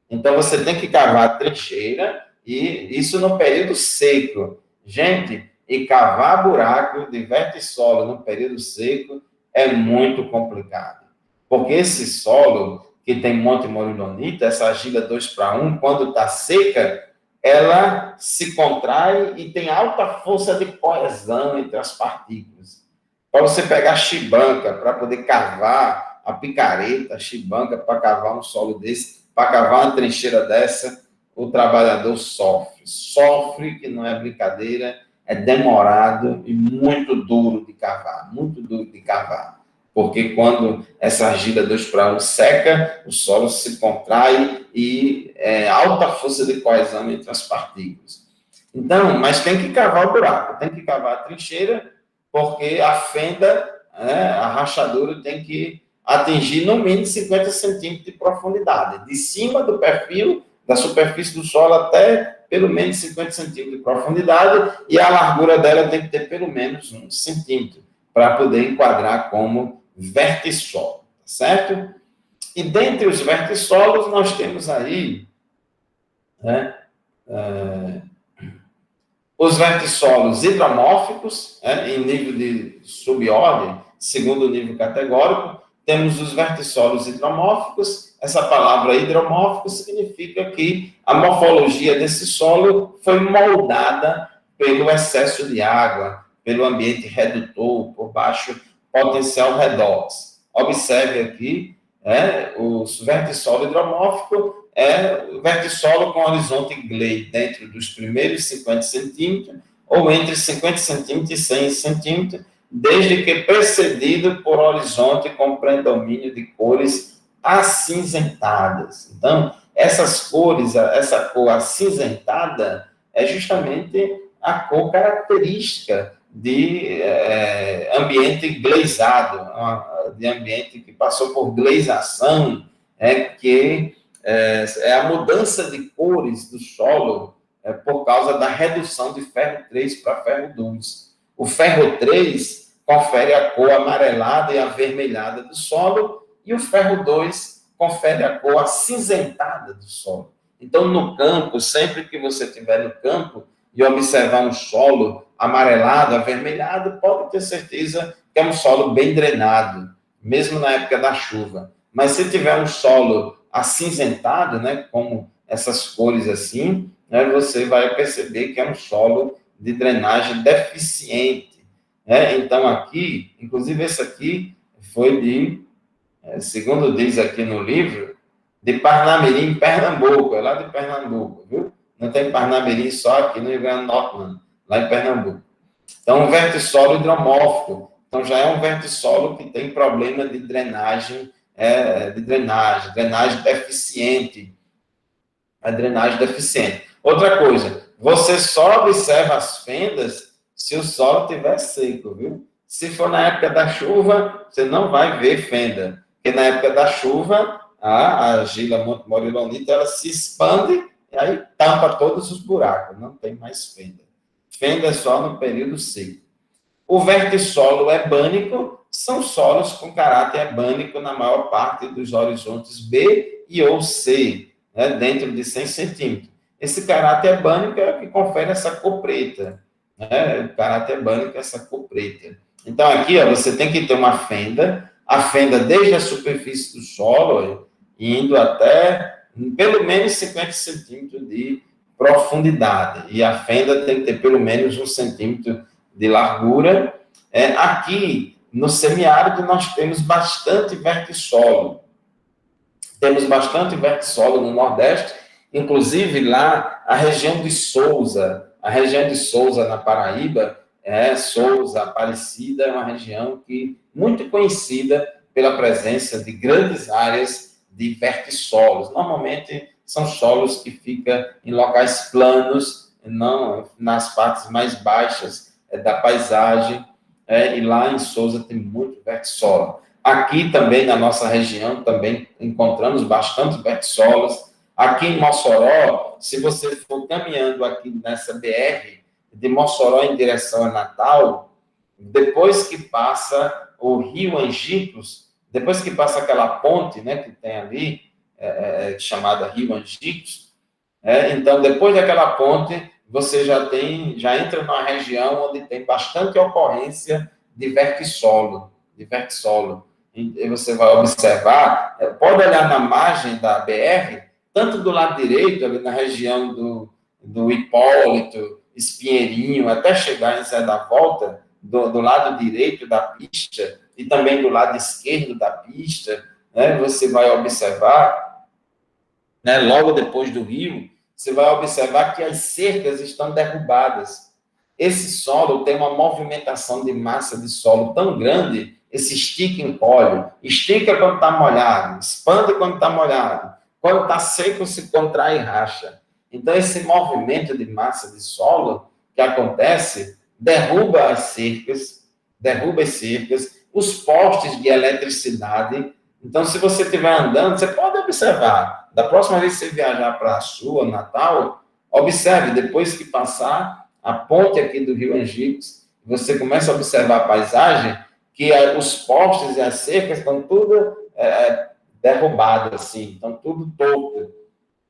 Então, você tem que cavar a trincheira, e isso no período seco. Gente, e cavar buraco de vertissolo no período seco é muito complicado. Porque esse solo que tem Monte Morilonita, essa argila 2:1, quando está seca, ela se contrai e tem alta força de coesão entre as partículas. Para você pegar chibanca, para poder cavar a picareta, a chibanca, para cavar um solo desse, para cavar uma trincheira dessa, o trabalhador sofre. Sofre, que não é brincadeira, é demorado e muito duro de cavar, Porque quando essa argila 2:1 seca, o solo se contrai e alta força de coesão entre as partículas. Então, mas tem que cavar o buraco, tem que cavar a trincheira, porque a fenda, né, a rachadura tem que atingir no mínimo 50 centímetros de profundidade, de cima do perfil, da superfície do solo até pelo menos 50 centímetros de profundidade, e a largura dela tem que ter pelo menos 1 centímetro, para poder enquadrar como vertissolo, certo? E dentre os vertissolos, nós temos aí, né, os vertissolos hidromórficos, né, em nível de subordem, segundo nível categórico, temos os vertissolos hidromórficos. Essa palavra hidromórfico significa que a morfologia desse solo foi moldada pelo excesso de água, pelo ambiente redutor, por baixo potencial redox. Observe aqui, os vertissolo hidromórfico é o vertissolo com horizonte gley dentro dos primeiros 50 centímetros, ou entre 50 centímetros e 100 centímetros, desde que precedido por horizonte com predomínio de cores acinzentadas. Então, essas cores, essa cor acinzentada, é justamente a cor característica de ambiente glazado, de ambiente que passou por glazação, que é a mudança de cores do solo por causa da redução de ferro 3 para ferro 2. O ferro 3 confere a cor amarelada e avermelhada do solo, e o ferro 2 confere a cor acinzentada do solo. Então, no campo, sempre que você estiver no campo e observar um solo amarelado, avermelhado, pode ter certeza que é um solo bem drenado, mesmo na época da chuva. Mas se tiver um solo acinzentado, né, como essas cores assim, né, você vai perceber que é um solo de drenagem deficiente. Né? Então, aqui, inclusive esse aqui foi de, segundo diz aqui no livro, de Parnamirim, Pernambuco, é lá de Pernambuco, viu? Não tem Parnamirim só aqui no Rio Grande do Norte, não, lá em Pernambuco. Então, um vertissolo hidromórfico. Então, já é um vertissolo que tem problema de drenagem, drenagem deficiente. A drenagem deficiente. Outra coisa, você só observa as fendas se o solo estiver seco, viu? Se for na época da chuva, você não vai ver fenda. Porque na época da chuva, a argila morilonita, ela se expande e aí tampa todos os buracos. Não tem mais fenda. Fenda é só no período seco. O vertissolo ebânico são solos com caráter ebânico na maior parte dos horizontes B e ou C, né, dentro de 100 centímetros. Esse caráter ebânico é o que confere essa cor preta. Né, o caráter ebânico é essa cor preta. Então, aqui, ó, você tem que ter uma fenda, a fenda desde a superfície do solo, indo até pelo menos 50 centímetros de profundidade. E a fenda tem que ter pelo menos 1 centímetro de largura. Aqui, no semiárido, nós temos bastante vertissolo. Temos bastante vertissolo no Nordeste, inclusive lá, a região de Sousa, na Paraíba, Sousa, Aparecida, é uma região muito conhecida pela presença de grandes áreas de vertissolos. Normalmente, são solos que ficam em locais planos, não nas partes mais baixas da paisagem, e lá em Sousa tem muito vertissolo. Aqui também, na nossa região, também encontramos bastante vertissolos. Aqui em Mossoró, se você for caminhando aqui nessa BR, de Mossoró em direção a Natal, depois que passa o Rio Angicos, depois que passa aquela ponte, né, que tem ali, chamada Rio Angicos, então, depois daquela ponte, você já entra numa região onde tem bastante ocorrência de vertissolo. E você vai observar, pode olhar na margem da BR, tanto do lado direito, ali na região do Hipólito, Espinheirinho, até chegar em Zé da Volta, do lado direito da pista, e também do lado esquerdo da pista, né, você vai observar, né, logo depois do rio, você vai observar que as cercas estão derrubadas. Esse solo tem uma movimentação de massa de solo tão grande, esse estica e encolhe. Estica quando está molhado, expande quando está molhado. Quando está seco, se contrai e racha. Então, esse movimento de massa de solo que acontece, derruba as cercas, derruba as cercas, os postes de eletricidade. Então, se você estiver andando, você pode observar. Da próxima vez que você viajar para a sua, Natal, observe, depois que passar a ponte aqui do Rio Angicos, você começa a observar a paisagem, que os postes e as cercas estão tudo derrubados, assim, estão tudo torto,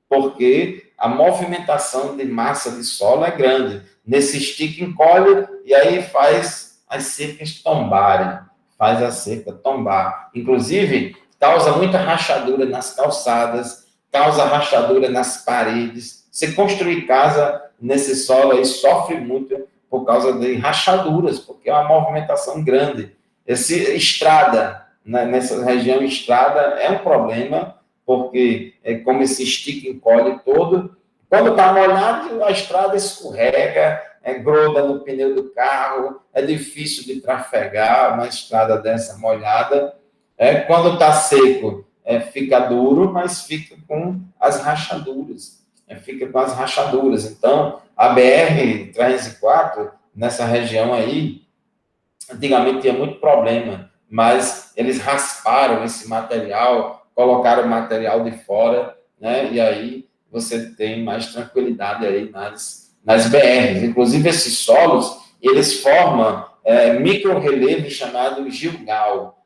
porque a movimentação de massa de solo é grande. Nesse estica, encolhe, e aí faz as cercas tombarem, faz a cerca tombar. Inclusive, causa muita rachadura nas calçadas, causa rachadura nas paredes. Você construir casa nesse solo aí sofre muito por causa de rachaduras, porque é uma movimentação grande. Esse estrada, né, nessa região estrada, é um problema, porque como esse estica encolhe todo, quando está molhado, a estrada escorrega, gruda no pneu do carro, é difícil de trafegar uma estrada dessa molhada. Quando está seco, fica duro, mas fica com as rachaduras. Fica com as rachaduras. Então, a BR-304, nessa região aí, antigamente tinha muito problema, mas eles rasparam esse material, colocaram o material de fora, né? E aí você tem mais tranquilidade aí nas BRs. Inclusive, esses solos, eles formam micro-relevos chamados gilgal,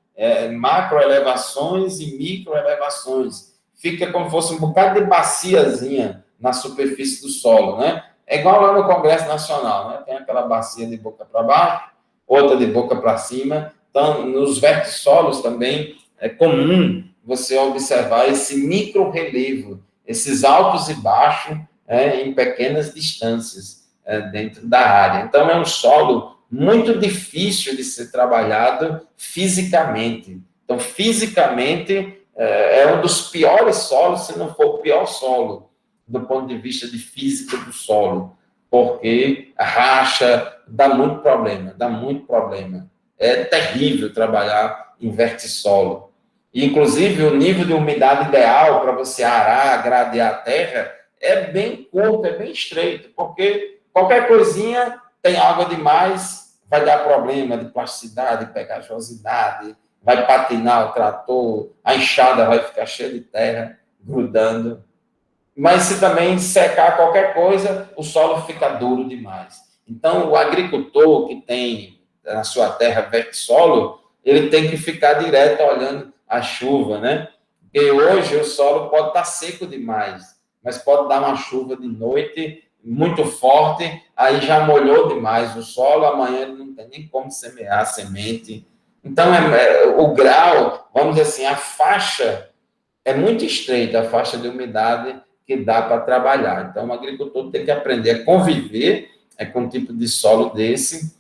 macro-elevações e micro-elevações. Fica como se fosse um bocado de baciazinha na superfície do solo, né? É igual lá no Congresso Nacional, né? Tem aquela bacia de boca para baixo, outra de boca para cima. Então, nos vertissolos também é comum você observar esse micro-relevo, esses altos e baixos em pequenas distâncias dentro da área. Então, é um solo muito difícil de ser trabalhado fisicamente. Então, fisicamente, é um dos piores solos, se não for o pior solo, do ponto de vista de física do solo, porque racha, dá muito problema. É terrível trabalhar em vertissolo. Inclusive, o nível de umidade ideal para você arar, gradear a terra, é bem curto, é bem estreito, porque qualquer coisinha tem água demais, vai dar problema de plasticidade, pegajosidade, vai patinar o trator, a enxada vai ficar cheia de terra, grudando. Mas se também secar qualquer coisa, o solo fica duro demais. Então, o agricultor que tem na sua terra vertissolo, ele tem que ficar direto olhando a chuva, né? Porque hoje o solo pode estar seco demais, mas pode dar uma chuva de noite muito forte, aí já molhou demais o solo, amanhã ele não tem nem como semear a semente. Então, o grau, vamos dizer assim, a faixa é muito estreita, a faixa de umidade que dá para trabalhar. Então, o agricultor tem que aprender a conviver com um tipo de solo desse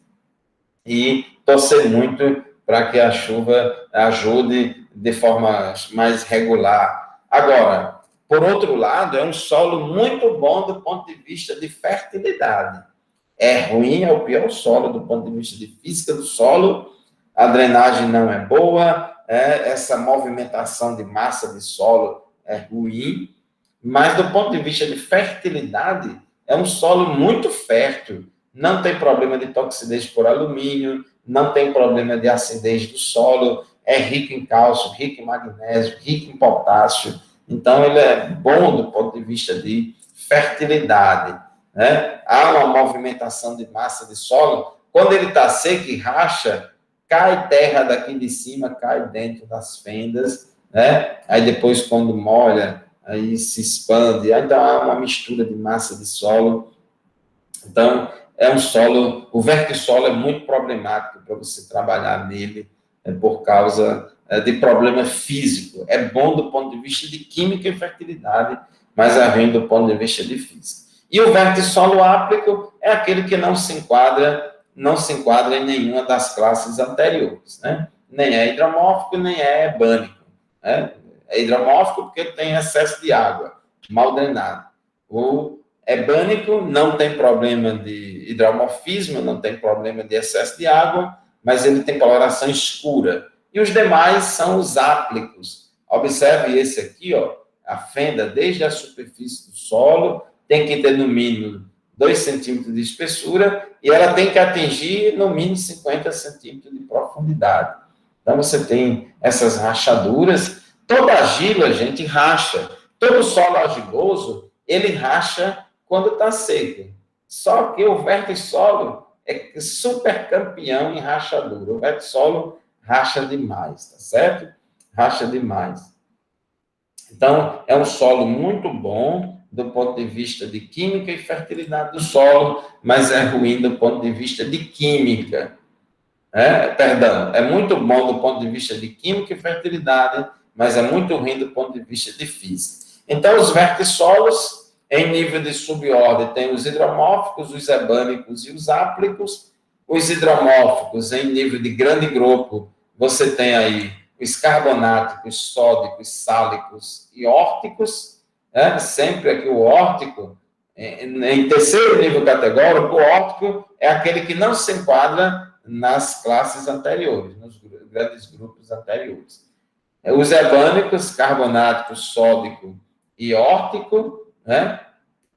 e torcer muito para que a chuva ajude de forma mais regular. Agora, por outro lado, é um solo muito bom do ponto de vista de fertilidade. É ruim, é o pior solo do ponto de vista de física do solo, a drenagem não é boa, essa movimentação de massa de solo é ruim, mas do ponto de vista de fertilidade, é um solo muito fértil. Não tem problema de toxidez por alumínio, não tem problema de acidez do solo, é rico em cálcio, rico em magnésio, rico em potássio. Então, ele é bom do ponto de vista de fertilidade, né? Há uma movimentação de massa de solo. Quando ele está seco e racha, cai terra daqui de cima, cai dentro das fendas, né? Aí depois, quando molha, aí se expande, aí dá uma mistura de massa de solo. Então, é um solo, o vertissolo é muito problemático para você trabalhar nele, por causa de problema físico. É bom do ponto de vista de química e fertilidade, mas é ruim do ponto de vista de física. E o vertissolo áplico é aquele que não se enquadra em nenhuma das classes anteriores, né? Nem é hidromórfico, nem é ebânico, né? É hidromórfico porque tem excesso de água, mal drenado. O ebânico não tem problema de hidromorfismo, não tem problema de excesso de água, mas ele tem coloração escura. E os demais são os áplicos. Observe esse aqui, ó, a fenda desde a superfície do solo, tem que ter no mínimo 2 centímetros de espessura, e ela tem que atingir, no mínimo, 50 centímetros de profundidade. Então, você tem essas rachaduras. Toda argila, gente, racha. Todo solo argiloso, ele racha quando está seco. Só que o vertissolo é super campeão em rachadura. O vertissolo racha demais, tá certo? Racha demais. Então, é um solo muito bom do ponto de vista de química e fertilidade do solo, mas é ruim do ponto de vista de química. É muito bom do ponto de vista de química e fertilidade, mas é muito ruim do ponto de vista de física. Então, os vertissolos, em nível de subordem, tem os hidromórficos, os ebânicos e os áplicos. Os hidromórficos, em nível de grande grupo, você tem aí os carbonáticos, sódicos, sálicos e órticos. Sempre aqui o órtico, em terceiro nível categórico, o órtico é aquele que não se enquadra nas classes anteriores, nos grandes grupos anteriores. Os ebânicos, carbonático, sódico e órtico, né?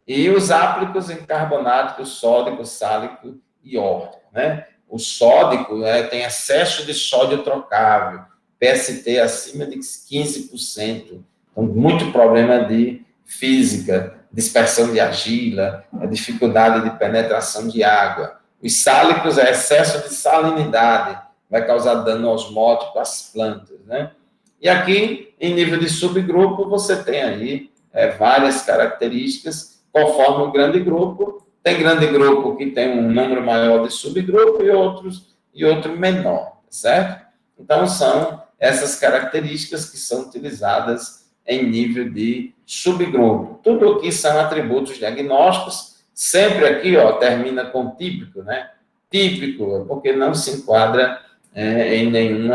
E os áplicos em carbonático, sódico, sálico e órtico, né? O sódico tem excesso de sódio trocável, PST acima de 15%, então muito problema de física, dispersão de argila, dificuldade de penetração de água. Os sálicos é excesso de salinidade, vai causar dano osmótico às plantas, né? E aqui, em nível de subgrupo, você tem aí várias características, conforme o grande grupo. Tem grande grupo que tem um número maior de subgrupo e outro menor, certo? Então, são essas características que são utilizadas em nível de subgrupo. Tudo aqui são atributos diagnósticos. Sempre aqui, termina com típico, né? Típico, porque não se enquadra em nenhum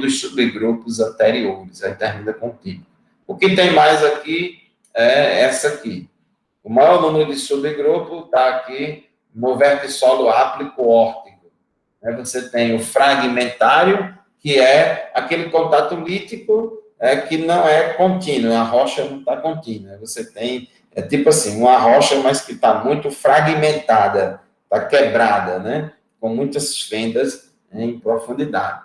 dos subgrupos anteriores. Aí termina com típico. O que tem mais aqui é essa aqui. O maior número de subgrupos está aqui no vertissolo áplico órtico. Você tem o fragmentário, que é aquele contato lítico que não é contínuo, a rocha não está contínua. Você tem, tipo assim, uma rocha, mas que está muito fragmentada, está quebrada, né? Com muitas fendas em profundidade.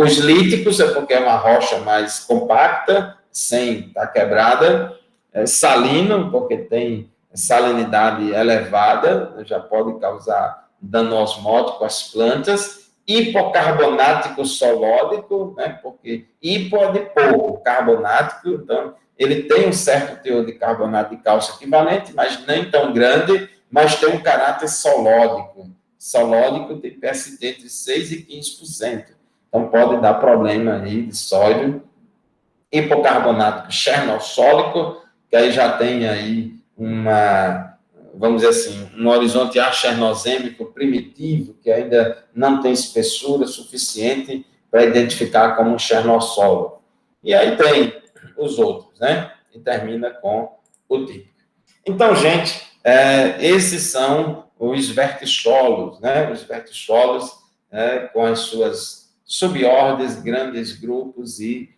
Os líticos é porque é uma rocha mais compacta, sem estar quebrada. Salino, porque tem salinidade elevada, já pode causar dano osmótico às plantas. Hipocarbonático solódico, né? Porque hipo é de pouco, carbonático, então ele tem um certo teor de carbonato de cálcio equivalente, mas nem tão grande, mas tem um caráter solódico. Solódico tem PST entre 6% e 15%. Então pode dar problema aí de sódio. Hipocarbonático chernossólico, que aí já tem aí vamos dizer assim, um horizonte achernozêmico primitivo, que ainda não tem espessura suficiente para identificar como um chernossolo. E aí tem os outros, né? E termina com o típico. Então, gente, esses são os vertissolos, né? Os vertissolos com as suas subordens, grandes grupos e